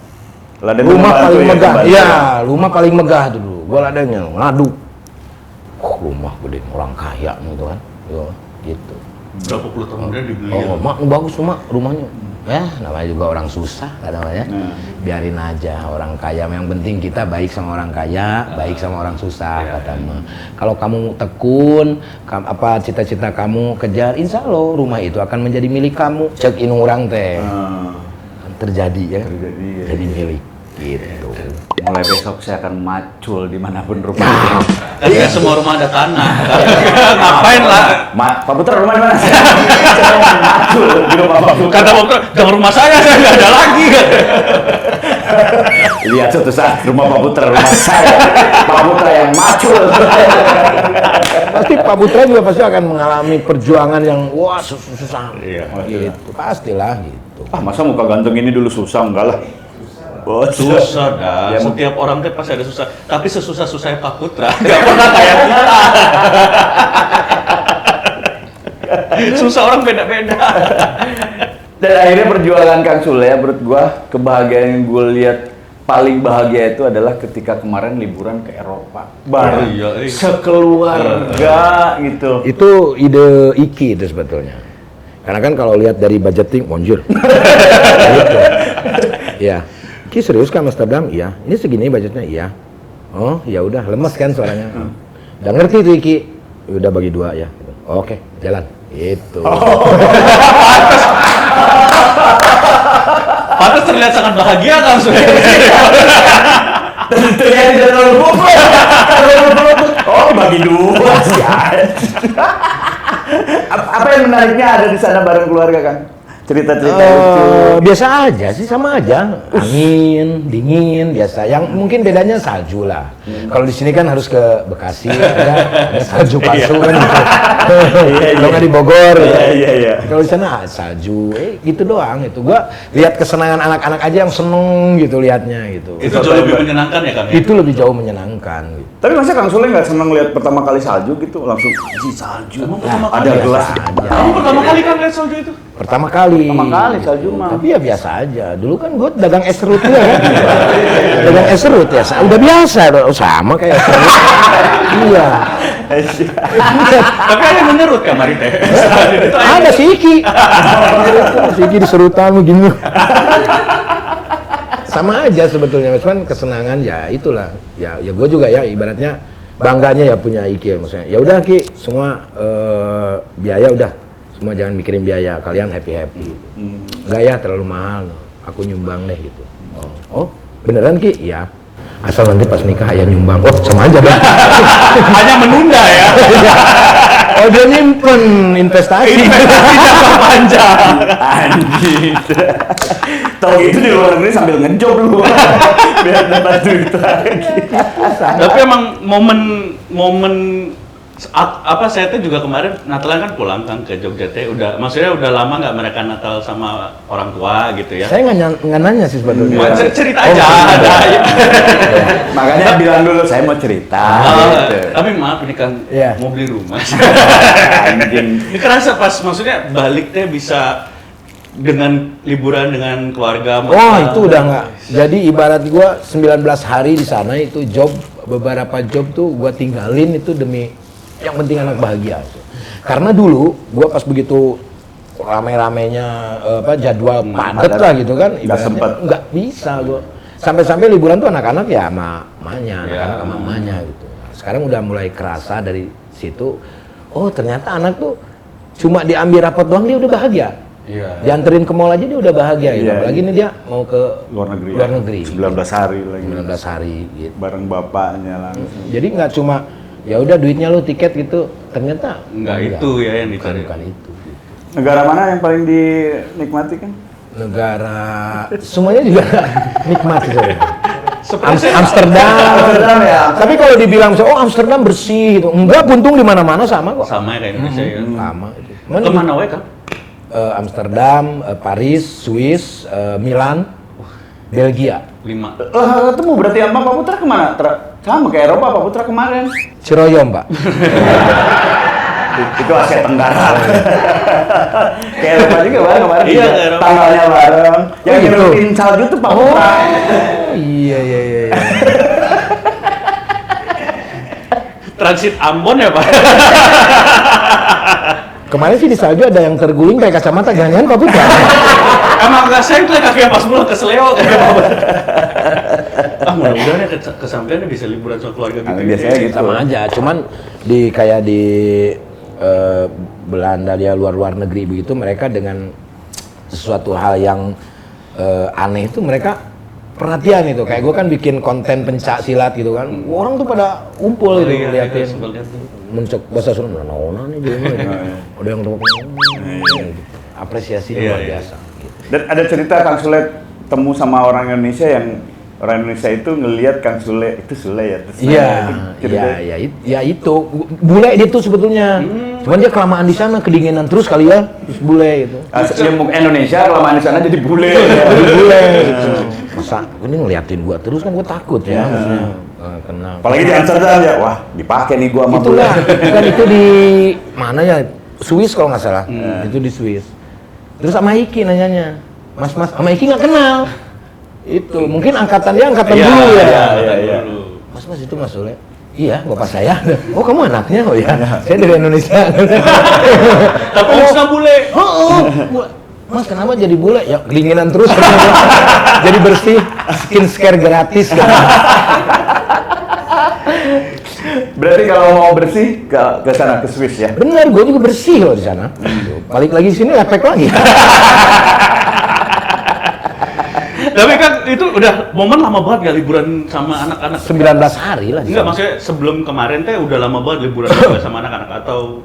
Laden Rumah pembantu paling ya, megah. pembantu. Iya, rumah paling megah dulu. Gua ladennya, ngadu. Rumah gede, orang kaya gitu kan. Yo, gitu. Berapa puluh tahun udah dibeli. Oh, mak bagus tuh mak rumahnya. Ya, namanya juga orang susah katanya. Biarin aja orang kaya. Yang penting kita baik sama orang kaya, baik sama orang susah kata mah. Kalau kamu tekun, apa cita-cita kamu kejar, insya Allah rumah itu akan menjadi milik kamu. Cek inung orang teh terjadi ya. Terjadi, ya. Jadi milik gitu. Mulai besok saya akan macul dimanapun rumah. Kan nggak semua rumah ada tanah. Ngapain lah? Pak Putra rumah di mana? Saya mau macul di rumah Pak Putra. Kata waktu jangan rumah saya nggak ada lagi. Lihat suatu saat rumah Pak Putra, rumah saya. Pak Putra yang macul. Pasti Pak Putra juga pasti akan mengalami perjuangan yang wah susah. Iya. Gitu. Pastilah gitu. Ah masa muka ganteng ini dulu susah enggak lah? Susah dah. Ya, Setiap orang tuh pasti ada susah. Tapi sesusah-susahnya Pak Putra nggak pernah kayak kita. Susah orang beda-beda. Dan akhirnya perjuangan Kang Sule ya, menurut gua kebahagiaan yang gue lihat paling bahagia itu adalah ketika kemarin liburan ke Eropa. Bareng Iya. sekeluarga gitu. Itu ide Iki itu sebetulnya. Karena kan kalau lihat dari budgeting, monjur. Gitu. Ya. Ki serius ke Amsterdam? Iya. Ini segini budgetnya? Iya. Oh, ya udah, lemes kan suaranya. Udah ngerti tuh Iki. Udah bagi dua ya. Oke, jalan. Itu. Pantas terlihat sangat bahagia kan sudah. Tentunya tidak terlalu bobot. Oh, bagi dua sih. Apa yang menariknya ada di sana bareng keluarga Kang? Cerita-cerita lucu. Biasa aja sih, sama aja. Angin, dingin, biasa. Yang mungkin bedanya salju lah. Kalau di sini kan harus ke Bekasi, ada salju palsu kan gitu. Kalau nggak di Bogor. Iya. Kalau di sana salju, gitu doang. Itu gua lihat kesenangan anak-anak aja yang seneng gitu liatnya gitu. Itu jauh lebih menyenangkan ya Kang? Itu lebih jauh menyenangkan. Gitu. Tapi masa Kang Sule nggak seneng lihat pertama kali salju gitu langsung salju. Emang pertama Ada kali gelas. aja. Kamu pertama kali kan lihat salju itu? Pertama kali. Pertama kali salju mah. Tapi ya biasa aja. Dulu kan gue dagang es serut ya kan. Dagang es serut ya. Udah biasa. Sama kayak es serut. Iya. Tapi ada yang menyerut kemarin teh. Ada si Iki. Si Iki di serutan begini. Sama aja sebetulnya. Cuman kesenangan ya itulah. Ya gue juga ya ibaratnya bangganya ya punya Iki ya maksudnya. Ya udah Ki, semua biaya udah. Semua jangan mikirin biaya, kalian happy-happy. Enggak ya, terlalu mahal. Aku nyumbang deh gitu. Oh, beneran Ki? Iya. Asal nanti pas nikah ayah nyumbang. Oh, sama aja dong. Hanya menunda ya. Oh, dia nyimpen investasi. Jangka panjang. Anjir. Tahu gitu di luar negeri sambil ngejob lu. Biar dapat duit lagi. Tapi emang momen apa saya tuh juga kemarin Natalan kan pulang kan ke Jogja teh maksudnya udah lama nggak mereka Natal sama orang tua gitu ya. Saya nggak nanya sih sebetulnya. Cerita aja ada. Makanya bilang dulu saya mau cerita. Gitu. Tapi maaf ini kan Iya. mau beli rumah. Anjing. Ini kerasa pas maksudnya balik teh bisa dengan liburan dengan keluarga? Oh itu udah nggak. Jadi ibarat gua 19 hari di sana itu beberapa job tuh gua tinggalin itu demi yang penting anak bahagia. Karena dulu gua pas begitu rame-ramenya jadwal padat lah gitu kan, nggak bisa gua. Sampai-sampai liburan tuh anak-anak ya sama mamanya, anak-anak sama mamanya gitu. Sekarang udah mulai kerasa dari situ. Oh ternyata anak tuh cuma diambil rapot doang dia udah bahagia. Iya. Dianterin ke mall aja dia udah bahagia gitu. Apalagi ini dia mau ke luar negeri. 19 hari lagi. 19 hari gitu. Bareng bapaknya langsung. Jadi nggak cuma ya udah duitnya lu tiket gitu. Ternyata nggak itu ya yang dicari. Bukan itu. Gitu. Negara mana yang paling dinikmati kan? Negara semuanya juga nikmat gitu. Amsterdam ya. Tapi kalau dibilang Amsterdam bersih gitu. Enggak, buntung di mana-mana sama kok. Sama ya kayak Indonesia ya. Sama itu. Kemana wae kan? Amsterdam, Paris, Swiss, Milan, Belgia. 5. Ketemu berarti sama Pak Putra kemana? Sama kayak Eropa, Pak Putra kemarin. Ciroyom, Pak. Itu Asia Tenggara. Kayak Eropa juga Pak kemarin. Iya, Eropa. Tanggalnya bareng. Yang gitu. nyelutin salju tuh Pak Putra. Iya. Transit Ambon ya Pak? Kemarin sih di salju ada yang terguling pakai kacamata, jangan-jangan Pak Putra. Emang nggak sengklek kakinya pas pulang ke Seleo kayak apa? Mudah-mudahan ya kesampaiannya bisa liburan sama keluarga gitu. Biasanya gitu. Sama aja, cuman kayak di Belanda dia luar negeri begitu, mereka dengan sesuatu hal yang aneh itu mereka perhatian itu. Kayak gue kan bikin konten pencak silat gitu kan, orang tuh pada kumpul gitu liatin. Mencok bahasa Sunda, nona nih dia ada yang apresiasi luar biasa. Gitu. Dan ada cerita Kang Sule temu sama orang Indonesia yang orang Indonesia itu ngelihat Kang Sule itu Sule ya. Iya itu bule dia tuh sebetulnya. Cuman dia kelamaan di sana kedinginan terus kali ya, terus bule gitu. Indonesia kelamaan di sana jadi bule. Jadi bule. Masa ini ngeliatin gua terus kan gua takut ya maksudnya. Kenal. Apalagi di Amsterdam ya, wah dipakai nih gua sama bule. Kan itu di mana ya? Swiss kalau nggak salah. Itu di Swiss. Terus sama Iki nanyanya, Mas sama Iki nggak kenal. Itu mungkin angkatan dulu ya. Iya. Mas itu Mas Sule. Iya, bapak saya. Oh, kamu anaknya? Oh ya, saya dari Indonesia. Tapi bisa bule. Mas kenapa jadi bule? Ya kedinginan terus. Jadi bersih, skincare gratis. Berarti kalau mau bersih ke sana ke Swiss ya? Bener, gue juga bersih loh di sana. Balik lagi sini lepek lagi. Tapi kan itu udah momen lama banget ya liburan sama anak-anak. 19 hari lah. Enggak, maksudnya sebelum kemarin teh udah lama banget liburan juga sama anak-anak atau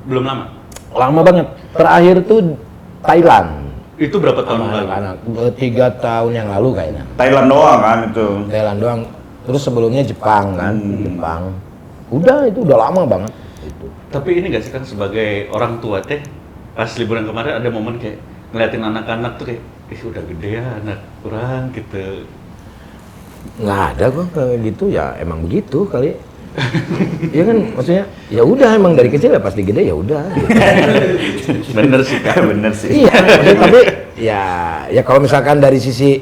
belum lama? Lama banget. Terakhir tuh Thailand. Itu berapa tahun lalu? Anak 3 tahun yang lalu kayaknya. Thailand doang kan itu. Thailand doang. Terus sebelumnya Jepang kan, Jepang. Udah itu udah lama banget. Itu. Tapi ini gak sih kan sebagai orang tua teh pas liburan kemarin ada momen kayak ngeliatin anak-anak tuh kayak udah gede ya anak kurang gitu. Nggak ada kok kayak gitu ya, emang begitu kali. Iya kan, maksudnya ya udah emang dari kecil ya pasti gede ya udah. Gitu. Bener sih Kak. Bener sih. Iya, tapi ya kalau misalkan dari sisi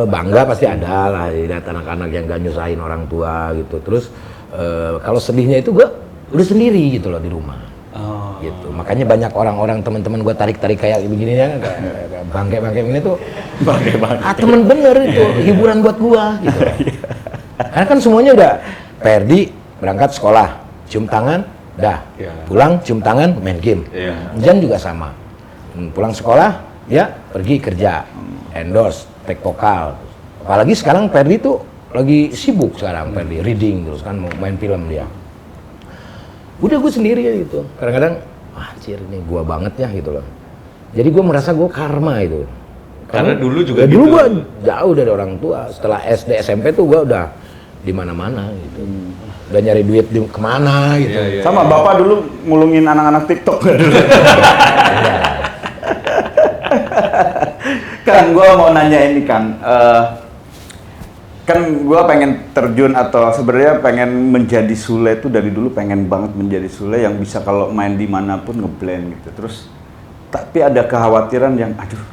bangga pasti ada lah lihat anak-anak yang gak nyusahin orang tua gitu. Terus kalau sedihnya itu gue udah sendiri gitu loh di rumah. Oh. Gitu. Makanya banyak orang-orang teman-teman gue tarik-tarik kayak begini ya, kayak bangke-bangke ini tuh. Bangke-bangke. Temen bener itu, hiburan buat gua gitu. Karena kan semuanya udah Perdi berangkat sekolah, cium tangan, dah. Pulang cium tangan, main game. Jan juga sama. Pulang sekolah, ya pergi kerja, endorse, take vokal. Apalagi sekarang Perdi tuh lagi sibuk sekarang Perdi, reading terus kan mau main film dia. Udah gue sendiri ya gitu. Kadang-kadang, anjir ini gue banget ya gitu loh. Jadi gue merasa gue karma itu. Karena dulu juga ya, gitu. Dulu gue jauh dari orang tua. Setelah SD, SMP tuh gue udah di mana-mana gitu. Udah nyari duit kemana gitu. Iya. Sama bapak dulu ngulungin anak-anak TikTok dulu. Kang, gue mau nanya ini Kang. Kan gue pengen terjun atau sebenarnya pengen menjadi Sule itu dari dulu pengen banget menjadi Sule yang bisa kalau main dimanapun ngeblend gitu. Terus tapi ada kekhawatiran yang aduh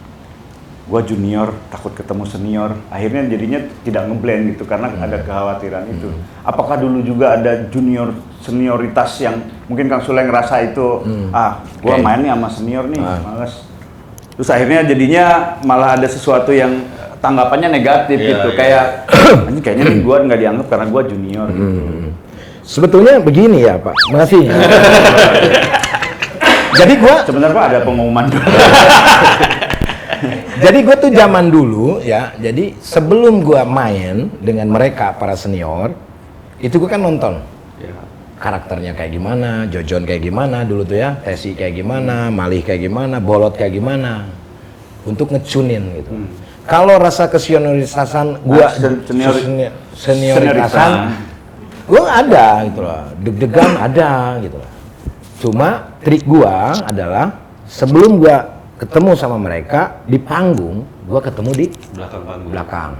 gua junior takut ketemu senior, akhirnya jadinya tidak ngeblend gitu karena ada kekhawatiran itu. Apakah dulu juga ada junior senioritas yang mungkin Kang Sule ngerasa itu gua main nih sama senior nih males, terus akhirnya jadinya malah ada sesuatu yang tanggapannya negatif gitu, kayak kayaknya nih gua nggak dianggap karena gua junior gitu. Sebetulnya begini ya Pak, makasih. Jadi gua sebenarnya Pak ada pengumuman. Jadi gue tuh zaman dulu ya, jadi sebelum gue main dengan mereka para senior, itu gue kan nonton karakternya kayak gimana, Jojon kayak gimana dulu tuh ya, Tesi kayak gimana, Malih kayak gimana, Bolot kayak gimana, untuk ngecunin gitu. Kalau rasa kesenioritasan gue, senioritasan, gue nggak ada gitu loh, deg-degan ada gitu loh. Cuma trik gue adalah sebelum gue ketemu sama mereka di panggung, gua ketemu di belakang panggung. Belakang.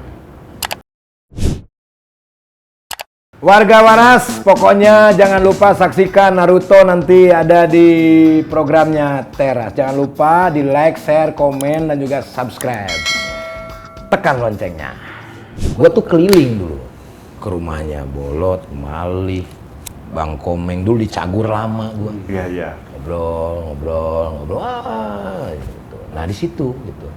Warga Waras, pokoknya jangan lupa saksikan Naruto nanti ada di programnya Teras. Jangan lupa di like, share, komen, dan juga subscribe. Tekan loncengnya. Gua tuh keliling dulu ke rumahnya Bolot, Malih, Bang Komeng, dulu di Cagur lama gua. Iya. Ngobrol gitu. Nah di situ gitu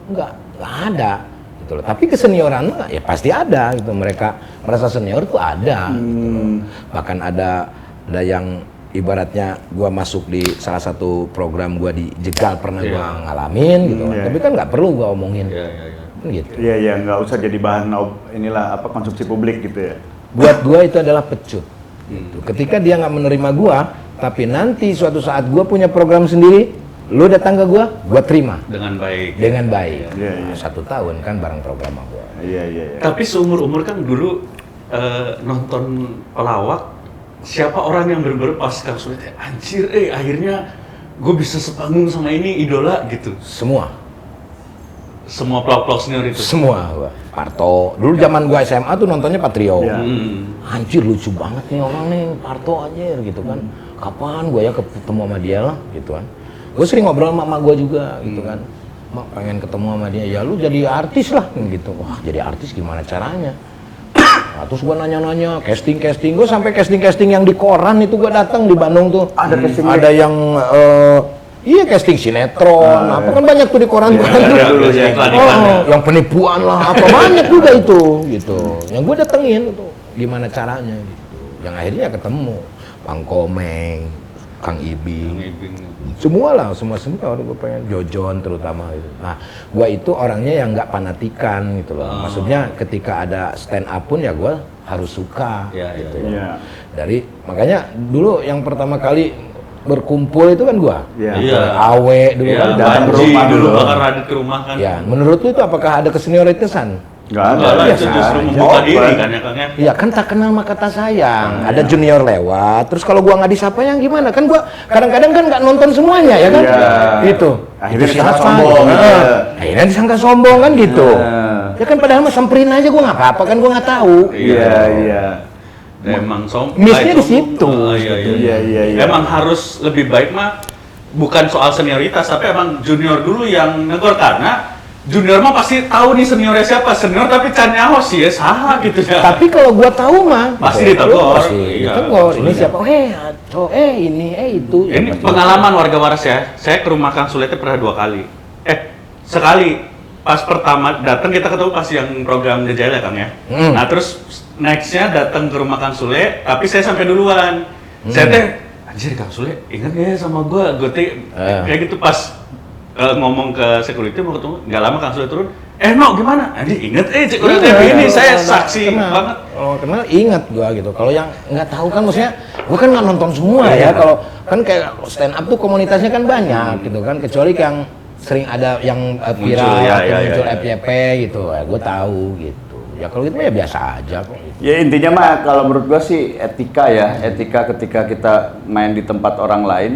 nggak ada gitu loh, tapi kesenioran ya pasti ada gitu, mereka merasa senior tuh ada gitu loh. Bahkan ada yang ibaratnya gua masuk di salah satu program gua di Jegal pernah gua ngalamin gitu kan, tapi kan nggak perlu gua omongin gitu. Iya, nggak usah jadi bahan inilah apa konsumsi publik gitu ya. Buat gua itu adalah pecut gitu. Ketika dia nggak menerima gua, tapi nanti suatu saat gue punya program sendiri, lu datang ke gue terima Dengan baik. dengan baik. Iya. 1 tahun kan bareng program gue. Iya. Tapi seumur-umur kan dulu nonton pelawak, siapa orang yang bener-bener pas Kang Sule, anjir akhirnya gue bisa sepanggung sama ini idola gitu. Semua Pelawak-pelawak senior itu. Semua gua. Parto. Dulu zaman gua SMA tuh nontonnya Patrio. Ya. Anjir lucu banget nih orang nih, Parto anjir gitu kan. Kapan gua ya ketemu sama dia lah gitu kan. Gua sering ngobrol sama emak gua juga gitu kan. Mak pengen ketemu sama dia. Ya lu jadi artis lah gitu. Wah, jadi artis gimana caranya? Nah, terus gua nanya-nanya, casting, gua sampai casting yang di koran itu gua datang di Bandung tuh. Ada casting Ada yang iya casting sinetron, apa kan banyak tuh di koran tuh. Yang penipuan lah, apa banyak juga itu, gitu. Yang gue datengin tuh, gimana caranya gitu. Yang akhirnya ketemu, Bang Komeng, Kang Ibing, semua orang gue pengen, Jojon terutama gitu. Nah, gue itu orangnya yang nggak fanatikan gitu loh. Maksudnya ketika ada stand up pun ya gue harus suka, gitu ya. Dari makanya dulu yang pertama kali berkumpul itu kan gua. Awe dulu kan datang ke rumah dulu. Bakar Radit ke rumah kan. Ya, menurut lu itu apakah ada kesenioritasan? Enggak ada. Itu justru membuka diri kan ya Kang ya. Iya kan tak kenal maka kata sayang. Ada junior lewat, terus kalau gua nggak disapa yang gimana? Kan gua kadang-kadang kan nggak nonton semuanya ya kan? Gitu. Akhirnya Itu disangka sombong. Akhirnya disangka sombong kan gitu. Ya kan padahal mah samperin aja gua nggak apa-apa kan gua nggak tahu. Iya. Emang Miss-nya di situ. Iya. Emang harus lebih baik mah bukan soal senioritas, tapi emang junior dulu yang negor, karena junior mah pasti tahu nih seniornya siapa, senior tapi cannya sih ya saha gitu ya. Tapi kalau gua tahu mah pasti ditegur. Ditegur. Ini siapa? Ini itu. Ini pengalaman warga Waras ya. Saya ke rumah Kang Sule itu pernah 2 kali. Sekali. Pas pertama datang kita ketemu pas yang program Jejail ya Kang ya. Nah terus nextnya datang ke rumah Kang Sule, tapi saya sampai duluan. Saya teh, anjir Kang Sule, ingat ya sama gue kayak gitu pas ngomong ke security mau ketemu, nggak lama Kang Sule turun. No gimana? Anjir inget cek udah ini saya saksi banget. Oh kenal ingat gua gitu. Kalau yang nggak tahu kan maksudnya, gua kan nggak nonton semua ya. Kalau kan kayak stand up tuh komunitasnya kan banyak gitu kan, kecuali yang sering ada yang viral muncul FYP gitu, gue tahu gitu. Ya kalau gitu ya biasa aja kok. Ya intinya mah kalau menurut gue sih etika ketika kita main di tempat orang lain,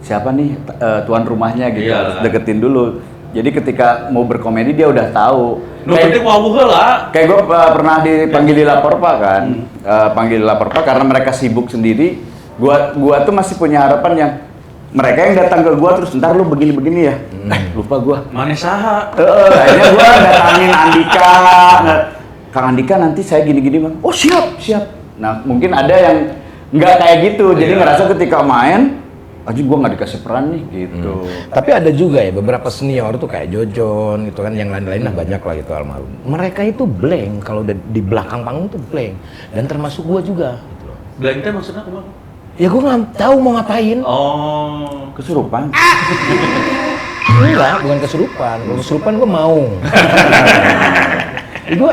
siapa nih tuan rumahnya gitu, harus deketin dulu. Jadi ketika mau berkomedi dia udah tahu. Penting wawuh lah. Kayak gue pernah dipanggil di lapor Pak kan, panggil di lapor Pak karena mereka sibuk sendiri. Gua tuh masih punya harapan yang mereka yang datang ke gua terus ntar lu begini-begini ya. Lupa gua. Mana saha? Akhirnya gua datangin Andika. Kang Andika nanti saya gini-gini Bang. Oh siap. Nah mungkin ada yang nggak kayak gitu. Jadi ngerasa ketika main, aja gua nggak dikasih peran nih gitu. Tapi ada juga ya beberapa senior tuh kayak Jojon gitu kan, yang lain-lain lah banyak lah gitu almarhum. Mereka itu blank kalau di belakang panggung tuh blank. Dan termasuk gua juga. Gitu loh. Blank teh maksudnya kemana? Ya gua nggak tahu mau ngapain. Oh, Kesurupan. Enggak, bukan kesurupan. Kalau kesurupan gua mau. Jadi gua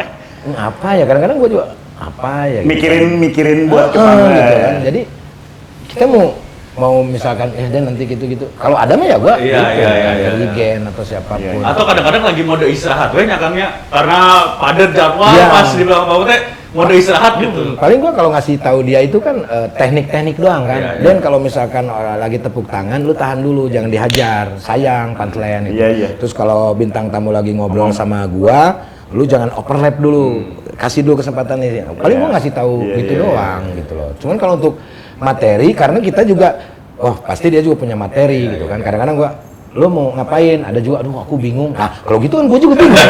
apa ya? Kadang-kadang gua juga apa ya? Gitu. Mikirin buat kemana gitu kan. Jadi kita mau misalkan dan nanti gitu-gitu. Kalau ada mah ya gua Ligen atau siapapun. Atau kadang-kadang lagi mode istirahat we nyakangnya karena padat jadwal pas di belakang panggung teh mode istirahat gitu. Paling gua kalau ngasih tahu dia itu kan teknik-teknik doang kan. Dan kalau misalkan orang lagi tepuk tangan, lu tahan dulu, jangan dihajar. Sayang punchline itu. Terus kalau bintang tamu lagi ngobrol sama gua, lu jangan overlap dulu. Kasih dulu kesempatan ini. Paling gua ngasih tahu gitu doang gitu loh. Cuman kalau untuk materi, karena kita juga pasti dia juga punya materi gitu kan. Kadang-kadang gua lu mau ngapain? Ada juga aduh aku bingung. Nah, kalau gitu kan gua juga bingung.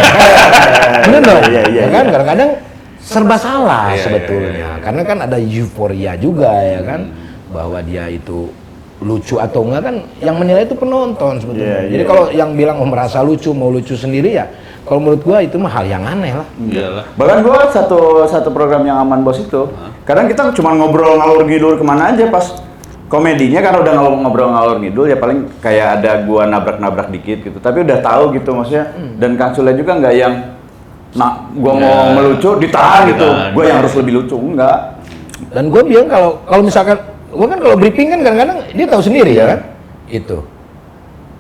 Bener dong? Ya kan kadang-kadang serba salah sebetulnya. Karena kan ada euforia juga ya kan bahwa dia itu lucu atau enggak kan yang menilai itu penonton sebetulnya. Jadi kalau yang bilang merasa lucu, mau lucu sendiri ya kalau menurut gua itu mah hal yang aneh lah. Iyalah. Bahkan gua satu program yang Aman Bos itu, kadang kita cuma ngobrol ngalur ngidul kemana aja pas komedinya kan udah ngobrol ngalur ngidul ya paling kayak ada gua nabrak dikit gitu. Tapi udah tahu gitu maksudnya. Dan Kang Sule juga nggak yang gua mau melucu ditahan gitu. Gua yang harus lebih lucu enggak. Dan gua bilang kalau misalkan gua kan kalau briefing kan kadang-kadang dia tahu sendiri ya kan. Itu.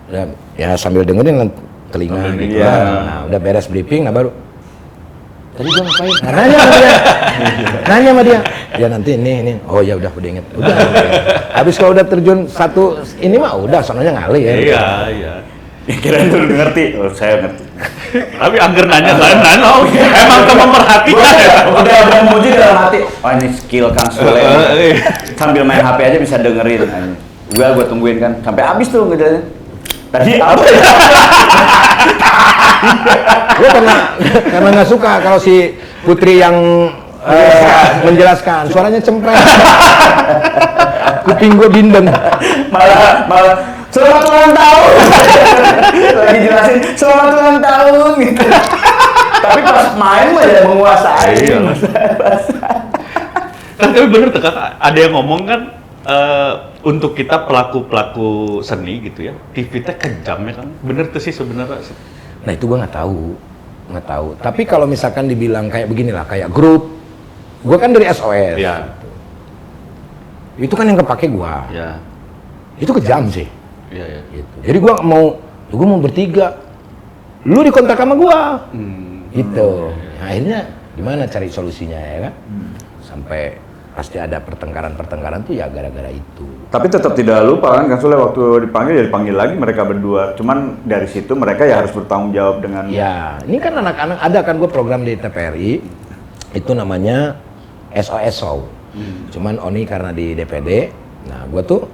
Dan ya sambil dengerin dengan telinga gitu kan. Nah, udah beres briefing, nah baru tadi gua ngapain? Nanya sama dia. Ya nanti ini. Oh ya udah inget. Udah. Habis kalau udah terjun satu ini mah udah sononya ngalih ya. Iya. Kirain tuh ngerti. Oh, saya ngerti. Tapi angger nanya emang teman perhatian ya. Udah muji dalam hati. Oh ini skill Kang Sule. Sambil main HP aja bisa dengerin. Gua tungguin kan sampai habis tuh ngejelasin. Tadi apa ya? Gue karena nggak suka kalau si Putri yang menjelaskan suaranya cempreng. Kuping gue bindeng. Malah selamat ulang tahun. Lagi jelasin selamat ulang tahun gitu. Tapi pas main mah ya menguasai. Tapi bener tuh Kak, ada yang ngomong kan untuk kita pelaku seni gitu ya, TV teh kejam ya kan, bener tuh sih sebenarnya. Nah itu gue nggak tahu. Tapi kalau misalkan dibilang kayak beginilah, kayak grup, gue kan dari SOS. Ya. Itu kan yang kepake gue. Ya. Itu kejam sih. Iya. Gitu. Jadi gue mau bertiga, lu dikontak sama gue. Gitu. Nah, akhirnya gimana cari solusinya ya kan? Sampai pasti ada pertengkaran tuh ya gara-gara itu. Tapi tetap tidak lupa kan Sule waktu dipanggil lagi mereka berdua. Cuman dari situ mereka ya harus bertanggung jawab dengan. Ya, ini kan anak-anak ada kan gue program di TPRI itu namanya SOS Show. Cuman Oni karena di DPD. Nah, gue tuh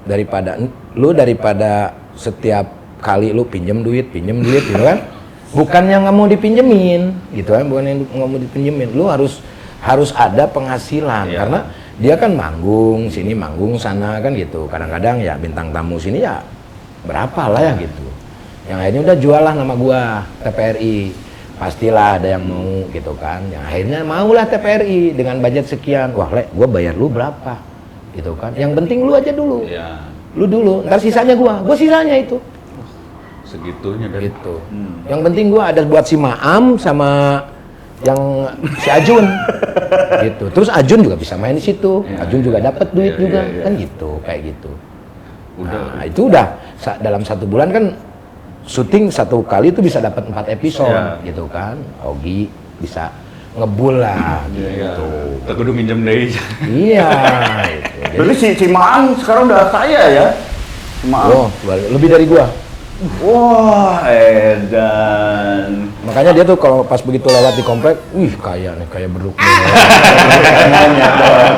daripada setiap kali lu pinjem duit gitu kan. Bukan yang nggak mau dipinjemin gitu kan, bukan yang nggak mau dipinjemin. Lu harus ada penghasilan karena dia kan manggung sini manggung sana kan gitu. Kadang-kadang ya bintang tamu sini ya berapa lah ya gitu. Yang akhirnya udah jual lah nama gua TPRI. Pastilah ada yang mau gitu kan. Yang akhirnya maulah TPRI dengan budget sekian. Wah, gua bayar lu berapa? Gitu kan. Yang penting lu aja dulu. Iya. Lu dulu, ntar sisanya gua sisanya itu. Segitunya dari Gitu. Yang penting gua ada buat si Maam sama yang si Ajun gitu. Terus Ajun juga bisa main di situ. Ajun juga dapat duit juga kan gitu, kayak gitu. Nah, itu udah dalam 1 bulan kan syuting 1 kali itu bisa dapat 4 episode gitu kan. Ogi bisa ngebul lah gitu. Kita kudu minjem deui. Iya gitu. Berarti si Maang sekarang udah kaya ya? Oh, lebih dari gua. Wah, edan. Makanya dia tuh kalau pas begitu lewat di komplek, wih kaya nih, kayak beruk.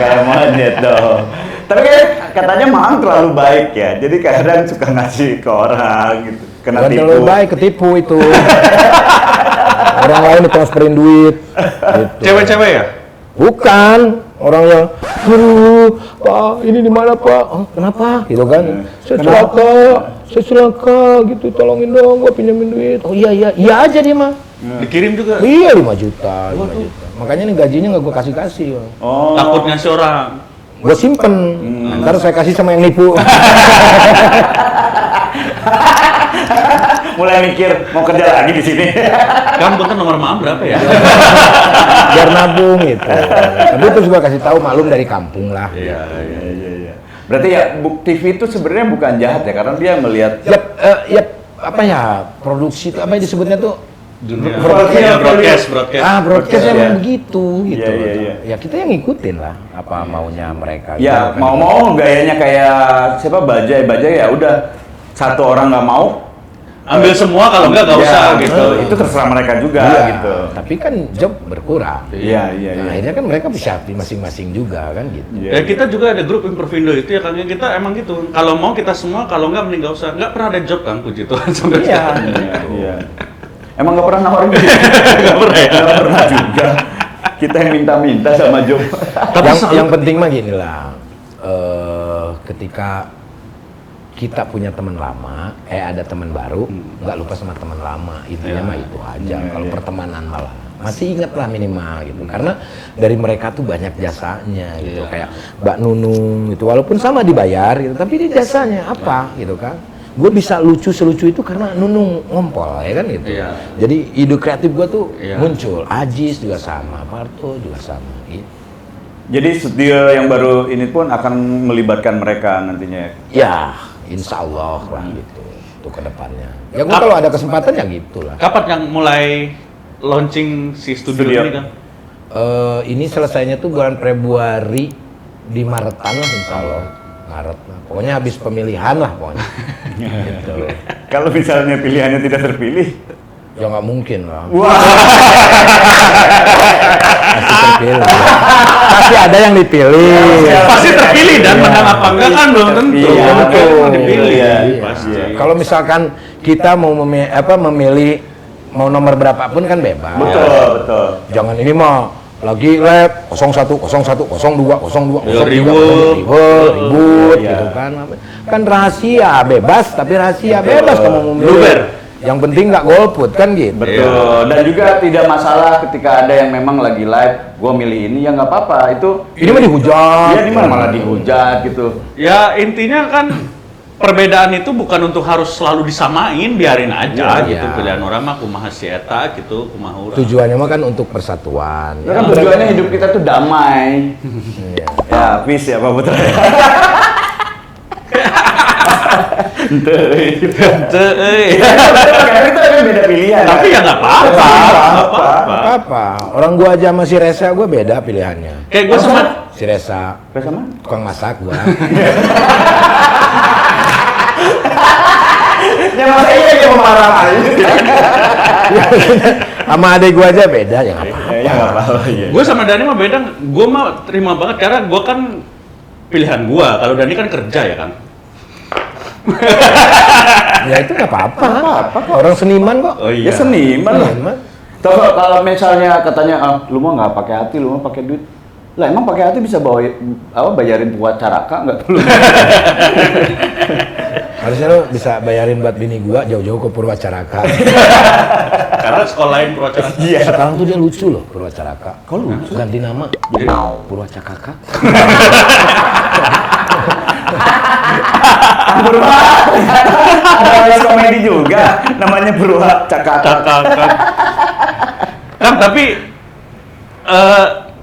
Kayak monyet dong. Tapi kan katanya Maang terlalu baik ya, jadi kadang suka ngasih ke orang gitu, kena Bukan tipu. terlalu baik, ketipu itu. Orang lain ditransferin duit. Gitu. Cewek-cewek ya? Bukan orang yang, Pak, ini di mana Pak? Oh, kenapa? Gitu kan? Saya celaka, gitu. Tolongin dong, gua pinjamin duit. Oh iya aja dia mah. Dikirim juga? Iya 5 juta. Makanya nih gajinya nggak gua kasih. Oh. Takut ngasih orang. Gua simpen. Ntar saya kasih sama yang nipu. Mulai mikir mau kerja lagi di sini. Kan bukan nomor Maam berapa ya? Biar nabung gitu. Tapi terus gua kasih tahu maklum dari kampung lah. Iya. Berarti ya TV itu sebenarnya bukan jahat ya, karena dia melihat Apa ya, produksi itu apa yang disebutnya tuh? Dunia Broadcast. Broadcast Iya. emang begitu gitu. Iya. Ya kita yang ngikutin lah apa maunya mereka. Ya gitu, kan. mau gayanya kayak siapa Bajai ya udah satu orang nggak mau Ambil semua, kalau enggak usah gitu. Itu terserah mereka juga Iya, gitu. Tapi kan job berkurang. Iya. Nah, akhirnya kan mereka bisa di masing-masing juga kan gitu. Ya kita juga ada grup Improvindo itu ya, Kang. Kita emang gitu. Kalau mau kita semua, kalau enggak mending enggak usah. Enggak pernah ada job, Kang, puji Tuhan sampai sekarang. Iya. Emang nggak pernah nawarin gitu? Nggak pernah ya? Nggak pernah juga. Kita yang minta-minta sama job. Yang penting mah gini lah. Ketika kita punya teman lama, ada teman baru, nggak lupa sama teman lama. Intinya mah itu aja. Kalau pertemanan malah masih ingat lah minimal gitu. Karena dari mereka tuh banyak jasanya gitu. Kayak Mbak Nunung gitu. Walaupun sama dibayar gitu, tapi dia jasanya apa gitu kan. Gue bisa lucu selucu itu karena Nunung ngompol ya kan gitu. Iya. Jadi ide kreatif gue tuh Iya. muncul. Ajis juga sama, Parto juga sama gitu. Jadi studio yang baru ini pun akan melibatkan mereka nantinya. Ya, insya Allah lah gitu untuk kedepannya. Ya gue kalau ada kesempatan ya gitulah. Kapan yang mulai launching si studio ini, Kang? Ini selesainya tuh bulan Februari di Maretan lah insya Allah. Maret lah. Pokoknya habis pemilihan lah pokoknya. Gitu. Kalau misalnya pilihannya tidak terpilih, Ya nggak mungkin lah. wah, Pasti terpilih. Pasti ada yang dipilih. Pasti terpilih dan Iya. menang apa enggak kan belum tentu. Iya, Kan betul. dipilih. Iya, Pasti. Kalau misalkan kita mau memilih mau nomor berapapun kan bebas. betul. Jangan ini mah lagi lab 01, 01, 02, 02, Ya, 03, ribut. gitu kan. Kan rahasia bebas, tapi rahasia bebas kamu mau milih. Bluber. Yang penting nggak golput kan gitu. Betul. Dan juga tidak masalah ketika ada yang memang lagi live, gue milih ini ya nggak apa-apa. Itu Ini mah dihujat. Iya, di mana malah dihujat gitu. Ya intinya kan perbedaan itu bukan untuk harus selalu disamain, biarin aja Iya. gitu. Pilihan orang mah kumaha si eta gitu, kumaha urang. Tujuannya mah kan untuk persatuan. Itu kan tujuannya hidup kita tuh damai. Iya. Ya, peace ya Pak Putra. Teu euy. Karena itu kan beda pilihan. Tapi ya nggak apa-apa. nggak apa-apa. Apa? Orang gua aja sama si Reza gua beda pilihannya. Kayak gue sama Si Reza sama? tukang masak gua. Ya masa iya dia marah aja. Sama adik gua aja beda ya nggak apa-apa. Ya nggak apa-apa. Iya. gue sama Dani mah beda. Gue mah terima banget karena gue kan pilihan gue. Kalau Dani kan kerja ya kan. Ya itu nggak apa-apa. Orang seniman kok. Oh Ya seniman lah. Seniman. Toh kalau misalnya katanya lu mah nggak pakai hati, lu mah pakai duit. Lah emang pakai hati bisa bawa bayarin buat caraka nggak? Harusnya lo bisa bayarin buat bini gua jauh-jauh ke Purwacaraka. Karena sekolahin perwakilan. Iya. Sekarang tuh dia lucu loh Purwacaraka. Kok lucu? Ganti nama. Jadi Purwacakaka. Ada komedi juga, namanya Purwa Cakak. Kang, tapi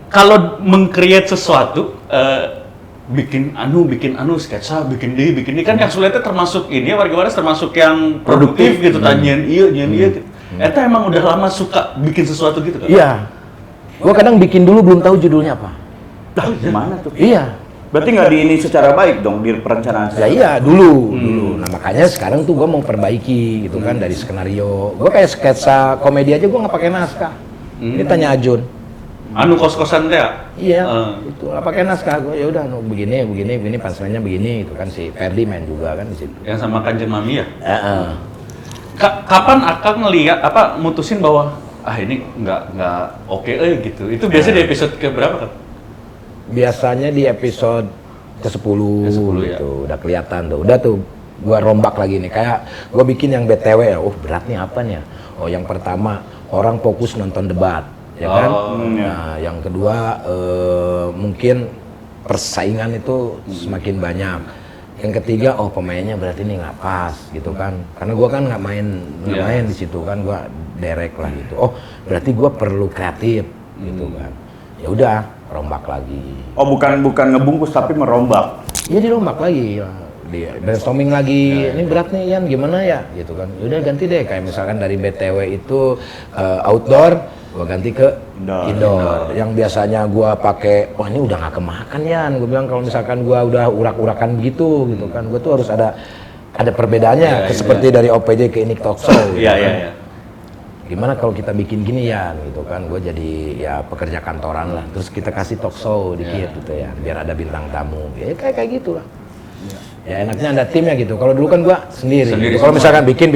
kalau meng-create sesuatu, bikin anu sketsa, bikin ini kan yang sulitnya termasuk ini ya warga waras termasuk yang produktif gitu, tanyain iya. Eta emang udah lama suka bikin sesuatu gitu kan? Iya. Gua kadang bikin dulu belum tahu judulnya apa. Lah, gimana tuh? Iya. Berarti nggak di ini secara baik dong di perencanaan. Ya iya dulu. Nah makanya sekarang tuh gua mau perbaiki gitu kan dari skenario. Gua kayak sketsa komedi aja gua nggak pakai naskah. Ini tanya Ajun. Anu kos-kosan teh ya? Iya, itu lah pakai naskah gue, ya udah begini punchline-nya begini itu kan si Ferdi main juga kan di situ. Yang sama Kanjeng Mami ya? Kapan Akang ngelihat mutusin bahwa ini nggak oke gitu. Itu biasanya di episode ke berapa kan? Biasanya di episode ke-10 gitu, ya? Udah kelihatan tuh. Udah tuh gua rombak lagi nih. Kayak gua bikin yang BTW ya. Berat nih apa nih ya? Yang pertama orang fokus nonton debat, ya kan? Nah, yang kedua mungkin persaingan itu semakin banyak. Yang ketiga, pemainnya berarti ini nggak pas gitu kan? Karena gua kan nggak main di situ kan, gua direct lah gitu. Berarti gua perlu kreatif gitu kan? Ya udah, rombak lagi. Bukan ngebungkus tapi merombak. Iya dirombak lagi. Dia brainstorming lagi, ini berat nih Yan, gimana ya gitu kan. Udah ganti deh, kayak misalkan dari BTW itu outdoor, gua ganti ke indoor. Yang biasanya gua pakai, ini udah nggak kemakan Yan. Gua bilang kalau misalkan gua udah urak-urakan gitu kan, gua tuh harus ada perbedaannya. Seperti dari OPJ ke Inik Talk Show. Iya. Gimana kalau kita bikin gini ya gitu kan, gue jadi ya pekerja kantoran lah, terus kita kasih talk show dikit gitu ya, biar ada bintang tamu ya kayak gitu lah. Ya enaknya ada timnya gitu. Kalau dulu kan gue sendiri kalau misalkan bikin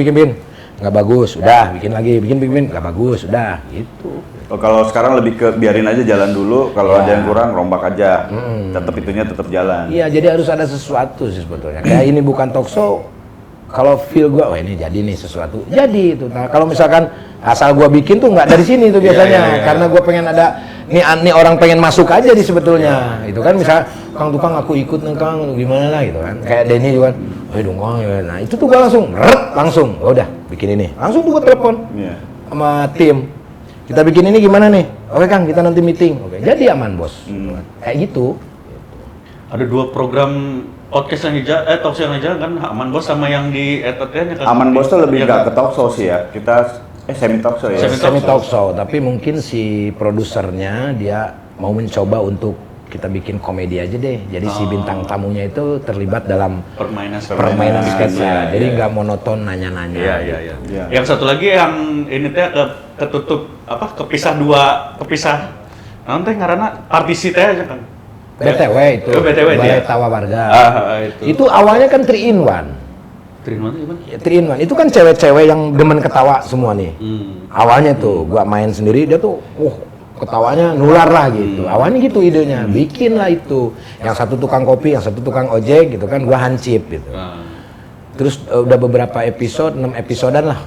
nggak bagus udah bikin lagi, bikin nggak bagus udah gitu. Kalau sekarang lebih ke biarin aja jalan dulu, kalau ada yang kurang rombak aja, tetap itunya tetap jalan. Iya, jadi harus ada sesuatu sih sebetulnya, kayak ini bukan talk show. Kalau feel gue, ini jadi nih sesuatu, jadi itu. Nah kalau misalkan asal gue bikin tuh nggak dari sini tuh biasanya, karena gue pengen ada nih orang pengen masuk aja di sebetulnya, itu kan misal tukang aku ikut nih Kang, gimana lah gitu kan, kayak Denny juga, dong Kang, nah itu tuh gue langsung, udah bikin ini, langsung tuh gue telepon sama tim, kita bikin ini gimana nih, oke Kang kita nanti meeting, oke jadi aman bos, kayak gitu. Ada 2 program podcast yang talk show yang jalan kan, Aman Bos sama yang di ETT-nya kan. Aman Bos tuh lebih nggak ke talk show sih ya, kita semi talk show ya. Semi talk show, tapi mungkin si produsernya dia mau mencoba untuk kita bikin komedi aja deh. Jadi si bintang tamunya itu terlibat dalam permainan sketsa. Jadi nggak monoton nanya-nanya. Iya. Yang satu lagi yang ini teh ketutup kepisah. Nanti ngaranna partisi teh aja kan. BTW itu. Balai Tawa Warga. Itu awalnya kan 3 in 1. 3 in 1 gimana? 3 in 1 itu kan cewek-cewek yang demen ketawa semua nih. Awalnya tuh gua main sendiri, dia tuh ketawanya nular lah gitu. Awalnya gitu idenya, bikin lah itu. Yang satu tukang kopi, yang satu tukang ojek gitu kan, gua hansip gitu. Terus udah beberapa episode, 6 episodean lah.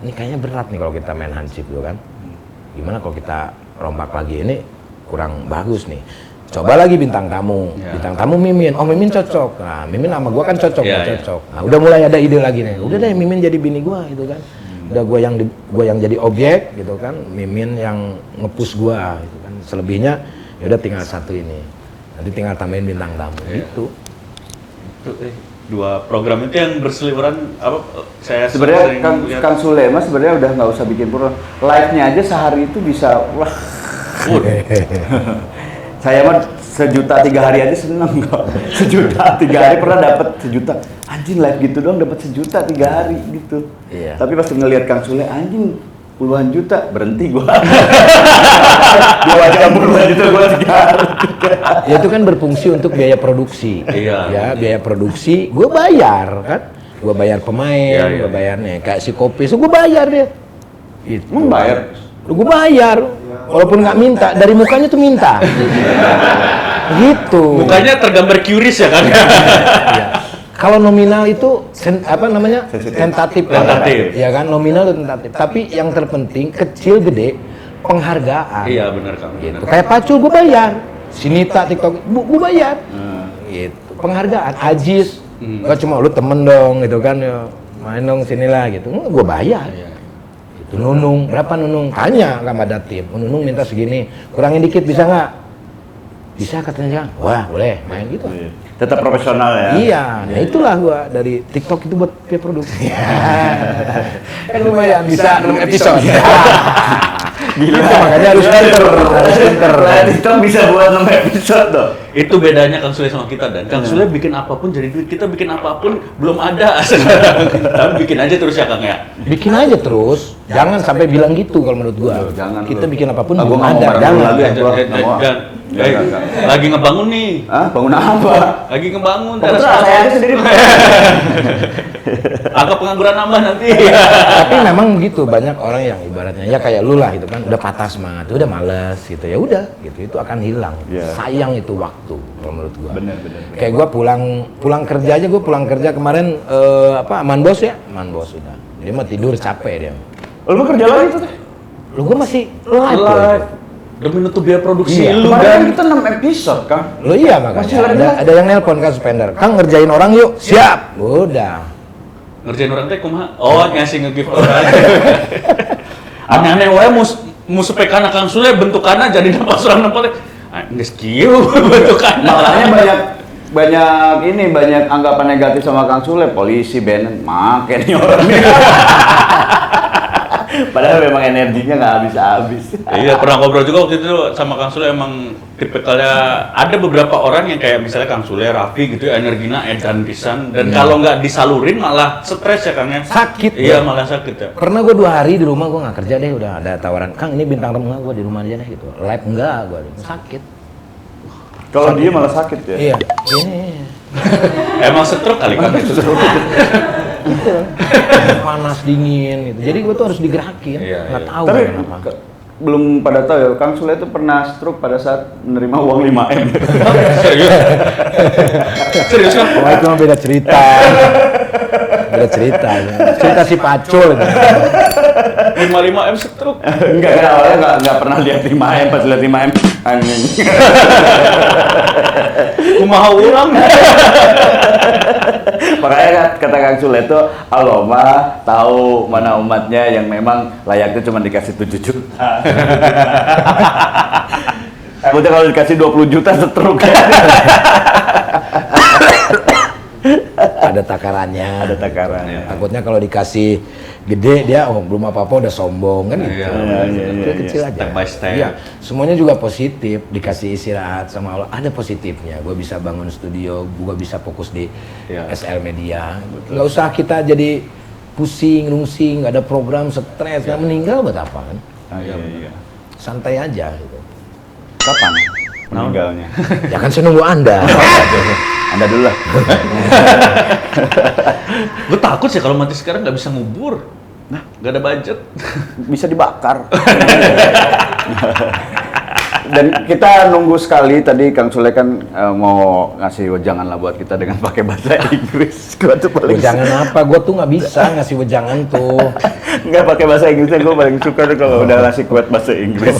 Ini kayaknya berat nih kalau kita main hansip gitu kan. Gimana kalau kita rombak lagi, ini kurang bagus nih. Coba lagi bintang tamu Mimin, Mimin cocok, nah Mimin sama gua kan cocok. Nah udah mulai ada ide lagi nih, udah deh Mimin jadi bini gua gitu kan, udah gua yang jadi objek gitu kan, Mimin yang nge-push gua gitu kan, selebihnya ya udah tinggal satu ini, nanti tinggal tambahin bintang tamu gitu. Itu 2 program itu yang berseliweran saya sebenarnya kan Sule mas sebenarnya udah nggak usah bikin program, live-nya aja sehari itu bisa saya mah 1 juta 3 hari aja seneng kok. 1 juta 3 hari pernah dapat 1 juta. Anjing live gitu doang dapat 1 juta 3 hari gitu. Iya. Tapi pas ngelihat Kang Sule anjing puluhan juta berhenti gua. Gua aja puluhan juta gua 3 hari. Ya itu kan berfungsi untuk biaya produksi. Ya biaya produksi gua bayar kan. Gua bayar pemain, gua bayarnya kayak si kopi, so gua bayar dia. Itu membayar. Gua bayar. Walaupun nggak minta, dari mukanya tuh minta. Gitu. Mukanya tergambar curious ya kan? Kalau nominal itu tentatif. Ya kan, nominal itu tentatif. Tapi yang terpenting kecil gede penghargaan. Iya benar Kang. Gitu. Kayak Pacul gue bayar. Sinita TikTok gue bayar. Gitu. Penghargaan. Ajis. Gak cuma lu temen dong gitu kan. Main dong sinilah gitu. Gue bayar. Itu Nunung, berapa Nunung? Tanya sama ada tim, Nunung minta segini, kurangin dikit bisa nggak? Bisa katanya, wah boleh main gitu. Tetap profesional ya? Iya, nah itulah gua dari TikTok itu buat produksi. Kan lumayan bisa 6 episode. Gila, makanya harus pinter. TikTok bisa buat 6 episode tuh. Itu bedanya Kang Sule sama kita, dan Kang Sule bikin apapun jadi duit, kita bikin apapun belum ada sekarang. Tapi bikin aja terus ya Kang ya. Bikin aja terus, jangan sampai bilang gitu kalau menurut gua. Jangan kita lu. bikin apapun Gua belum nggak mau ada, marah jangan. lagi ya, gua. Lagi ngebangun nih. Hah? Bangun apa? Lagi ngebangun Terus teras saya aja sendiri. Angka pengangguran nambah nanti. Tapi memang begitu, banyak orang yang ibaratnya ya kayak lu lah gitu kan, udah patah semangat, udah males gitu, ya udah gitu, itu akan hilang. Yeah. Sayang itu waktu kalau menurut gua. Bener. Kayak gua pulang kerja aja, gua pulang kerja kemarin aman bos udah. Dia mah tidur capek dia. Lu kerja lagi tuh? Lu gua masih live. Demi nutup biaya produksi Iya. lu Kemarin kan dan kita 6 episode, Kang. Lu iya Masih makanya ada yang nelpon kan Spender. Kang ngerjain orang yuk. Siap. Udah. ngerjain orang teh kumaha? Oh, ngasih nge-gift orang. Aneh-aneh wae musuh pekana Kang Sule bentukanna jadi pas urang nempo teh. Geus kieu bentukanna. Makanya banyak anggapan negatif sama Kang Sule, polisi benen make nih orang. Padahal memang energinya nggak habis-habis. Iya, pernah ngobrol juga waktu itu sama Kang Sule, emang tipikalnya ada beberapa orang yang kayak misalnya Kang Sule, Raffi gitu energinya edan pisan, dan kalau nggak disalurin malah stres ya Kang ya. Sakit. Iya, malah sakit ya. Pernah gue 2 hari di rumah, gue nggak kerja deh, udah ada tawaran, Kang ini bintang tamu gue di rumah aja deh gitu. Live enggak, gue sakit. Kalau dia malah sakit ya. Iya. Ini. Emang stroke kali Kang itu. Panas dingin gitu. Jadi gue tuh harus digerakin. Iya, Nggak iya. tahu Tapi kenapa. belum pada tahu ya, Kang Sule itu pernah stroke pada saat menerima uang 5M. Serius? Serius Kang? Oh itu mah beda cerita. Beda cerita. Cerita si Pacul. 55M stroke. Enggak, awalnya enggak pernah lihat 5M, pas lihat 5M anjing. Kumaha urang. Makanya kata Kang Sule itu, Allah mah tahu mana umatnya yang memang layaknya cuma dikasih 7 juta. Takutnya kalau dikasih 20 juta stroke. Ada takarannya. Ada takarannya. Takutnya kalau dikasih gede dia belum apa-apa udah sombong kan gitu. Iya. Kecil aja. Step by step. Iya, semuanya juga positif, dikasih istirahat sama Allah. Ada positifnya. Gue bisa bangun studio, gue bisa fokus di SL Media. Nggak usah kita jadi pusing, rungsing, nggak ada program, stres, nggak meninggal buat apa kan? Iya. Santai aja gitu. Kapan meninggalnya? Ya kan saya nunggu Anda. Anda dulu lah. Gue takut sih kalau mati sekarang nggak bisa ngubur. Nah, nggak ada budget. Bisa dibakar. Dan kita nunggu sekali tadi Kang Sule kan mau ngasih wejangan lah buat kita dengan pakai bahasa Inggris. Gua tuh paling Wejangan apa? Gue tuh nggak bisa ngasih wejangan tuh. nggak pakai bahasa Inggrisnya, gue paling suka tuh kalau udah ngasih quote bahasa Inggris.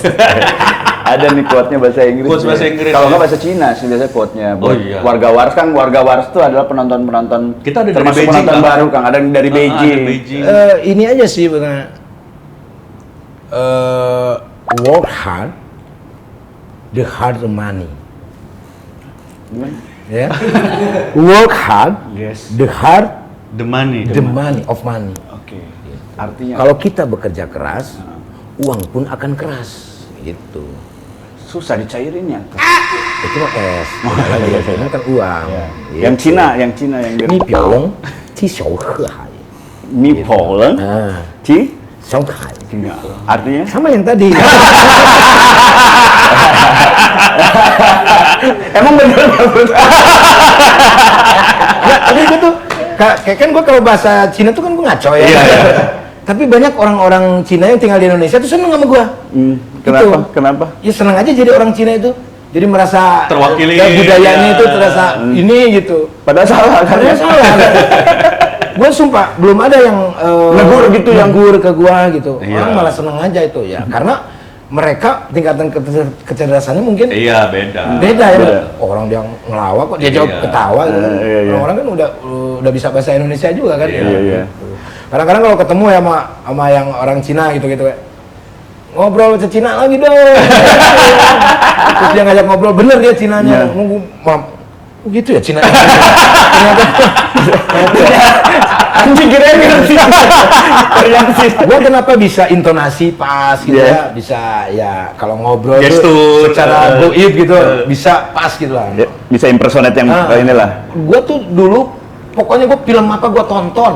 Ada nih quote-nya bahasa Inggris. Quotes bahasa Inggris. Kalau nggak bahasa Cina sih biasanya quote-nya. Oh iya. Warga Wars kan, warga Wars itu adalah penonton-penonton. Kita ada dari termasuk Beijing, penonton Kang. baru Kang. Ada yang dari Beijing. Ada Beijing. Ini aja sih benar. Work hard, the hard money. Ya. Work hard, Yes. the hard, The money. the money of money. Oke. Artinya Kalau kita bekerja keras, uang pun akan keras. Gitu. susah dicairinnya. Itu mah es. Ini kan uang. Gitu. Yang Cina yang biar Ni piong, qi xiao he hai. Mi Polen, Ah, Ci, xiao hai. artinya Sama yang tadi. emang bener. Ya, tapi gue tuh, kayak kan gue kalau bahasa Cina tuh kan gue ngaco ya. Tapi banyak orang-orang Cina yang tinggal di Indonesia tuh seneng sama gue. Kenapa? Kenapa? Ya seneng aja jadi orang Cina itu. Jadi merasa Terwakili. ya, budayanya Ya. itu terasa ini gitu. Padahal salah kan? Padahal salah. Gue sumpah belum ada yang Negur gitu, yang negur ke gue gitu. Iya. Orang malah seneng aja itu ya. Karena mereka tingkatan kecerdasannya mungkin Iya, beda. beda ya. Beda. Orang dia ngelawak kok dia jawab Iya. ketawa gitu. Iya. Orang-orang kan udah bisa bahasa Indonesia juga kan. Iya. Kadang-kadang kalau ketemu ya sama yang orang Cina gitu-gitu ya. Ngobrol bahasa Cina lagi dong. Terus dia ngajak ngobrol, bener dia Cinanya. Iya. Gitu ya Cina. Ternyata Anjing kira Gua kenapa bisa intonasi pas gitu Yeah. ya, bisa ya kalau ngobrol Gestur, tuh secara goib gitu bisa pas gitu lah. Bisa impersonate yang inilah. Gua tuh dulu pokoknya gua film apa gua tonton.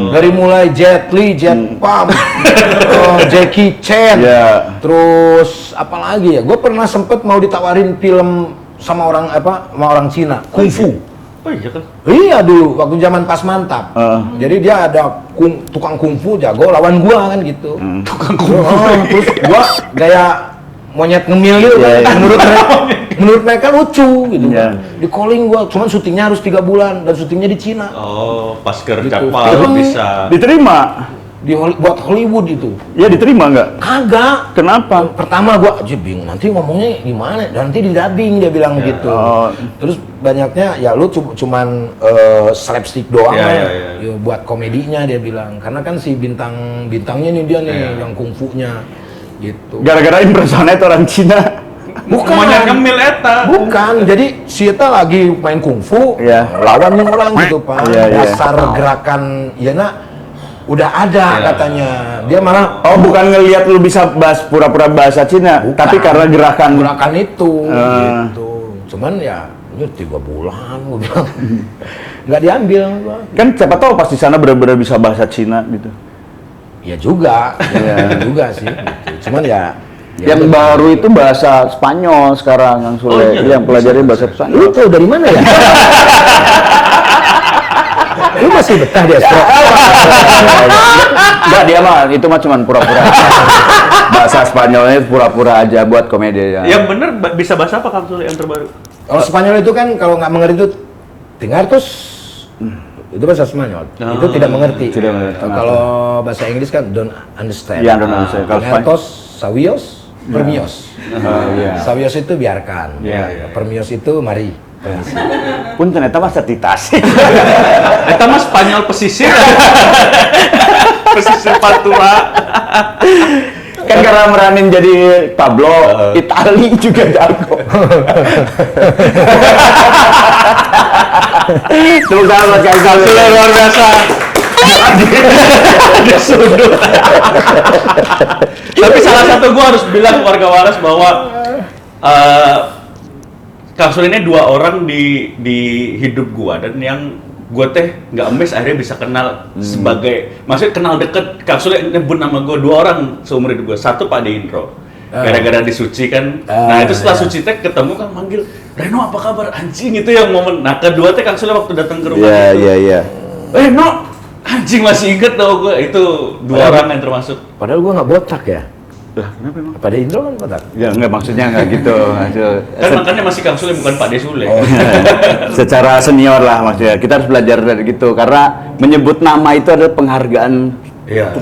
Dari mulai Jet Li, Jet Pam, Jackie Chan, terus apa lagi ya? Gua pernah sempet mau ditawarin film sama orang Cina, kungfu. Oh iya kan? Iya dulu waktu zaman pas mantap. Jadi dia ada tukang kungfu jago lawan gua kan gitu. Tukang kungfu. Terus gua gaya monyet ngemil gitu. Menurut mereka lucu gitu. Di calling gua, cuman syutingnya harus 3 bulan dan syutingnya di Cina. Oh, pas kerja Gitu. baru bisa. Diterima. Buat Hollywood itu. Ya diterima nggak? Kagak. Kenapa? Pertama gua aja bingung nanti ngomongnya gimana, nanti di dubbing dia bilang gitu. Terus banyaknya ya lu cuman slapstick doang lah. Ya, buat komedinya dia bilang. Karena kan si bintangnya nih dia nih yang kungfunya gitu. Gara-gara impersonate orang Cina. Bukan. Monyet ngemil eta. Bukan. Jadi si Eta lagi main kungfu, lawan yang orang gitu, Pak. Dasar gerakan udah ada katanya. Dia malah bukan ngelihat lu bisa pura-pura bahasa Cina, tapi karena gerakan itu gitu. Cuman ya ini 3 bulan gua bilang. Nggak diambil gua. kan siapa tahu pas di sana benar-benar bisa bahasa Cina gitu. Ya juga. Juga sih gitu. Cuman ya Yang baru itu bahasa Spanyol sekarang yang Sule, yang pelajari bahasa Spanyol. Lu tahu dari mana ya? Lu masih betah di Astro? Enggak, dia mah itu mah cuman pura-pura. Bahasa Spanyolnya pura-pura aja buat komedi ya. Yang bener bisa bahasa apa Kang Sule yang terbaru? Kalau Spanyol itu kan kalau nggak mengerti itu tingartos. Itu bahasa Spanyol. Itu tidak mengerti. Kalau bahasa Inggris kan don't understand. Iya, don't understand. Kalau Tingartos, sawios, permios. Sawios itu biarkan. Permios itu mari. Pun ternyata mah setitasi. Eta mah Spanyol pesisir. Pesisir Pantura. Kan karena meranin jadi Pablo, Itali juga jago. Tepuk tangan buat Kang Sule, Luar biasa. Ada sudut. Tapi salah satu gua harus bilang warga Waras bahwa Kang Sule ini 2 orang di hidup gua, dan yang gua teh nggak emes akhirnya bisa kenal sebagai, maksudnya kenal deket. Kang Sule nyebut nama gua 2 orang seumur hidup gua. Satu Pak Deindro, gara-gara di Suci kan. Nah itu setelah Suci teh ketemu kan manggil, Reno apa kabar anjing, itu yang momen. Nah kedua teh Kang Sule waktu datang ke rumah Iya. Reno anjing masih inget tau gua, itu 2 orang yang termasuk. Padahal gua nggak botak ya. Lah, kenapa emang? Pada Indro kan botak. Ya enggak, maksudnya enggak gitu. Kan makanya masih Kang Sule bukan Pak De Sule. Secara senior lah maksudnya. Kita harus belajar dari gitu karena menyebut nama itu adalah penghargaan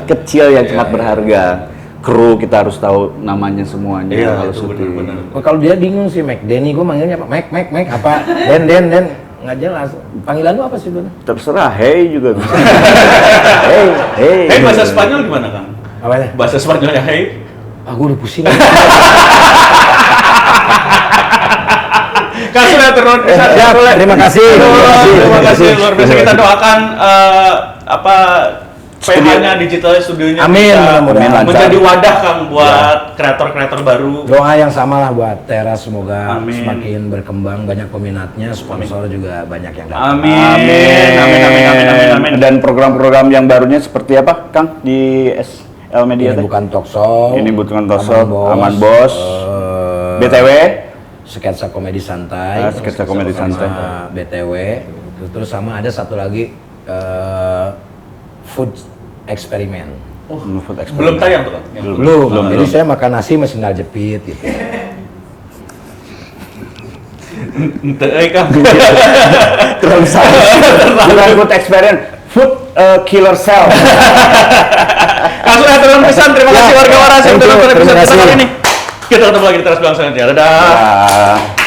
kecil yang sangat berharga. Kru kita harus tahu namanya semuanya kalau syuting. Kalau dia bingung sih, Mac Denny, gua manggilnya apa? Mac apa? Den, nggak jelas. Panggilan lu apa sih, Bun? Terserah, hey juga bisa. Hey bahasa Spanyol gimana Kang? Apanya? Bahasa Spanyolnya hey? Aku udah pusing. Kang Sule turun bisa. Terima kasih. Terima kasih luar biasa. Kita doakan PH-nya digital studionya Amin, mudah-mudahan menjadi wadah Kang buat kreator-kreator baru. Doa yang sama lah buat Teras, semoga Amin. semakin berkembang, banyak peminatnya, sponsor juga banyak yang datang. Amin. Dan program-program yang barunya seperti apa, Kang, di SL Media? Ini bukan talk show. Ini bukan talk show. Aman Bos. BTW sketsa komedi santai. Sketsa komedi santai. BTW. Terus sama ada satu lagi food eksperimen. Belum tayang tuh Kang? Belum. Jadi saya makan nasi masih sendal jepit gitu. Ente Kang. Terlalu salah. Bukan food experience, food killer cell. Kang Sule turun pesan. Terima kasih warga Waras yang sudah nonton episode kita kali ini. Kita ketemu lagi di Teras Bangsa nanti. Dadah.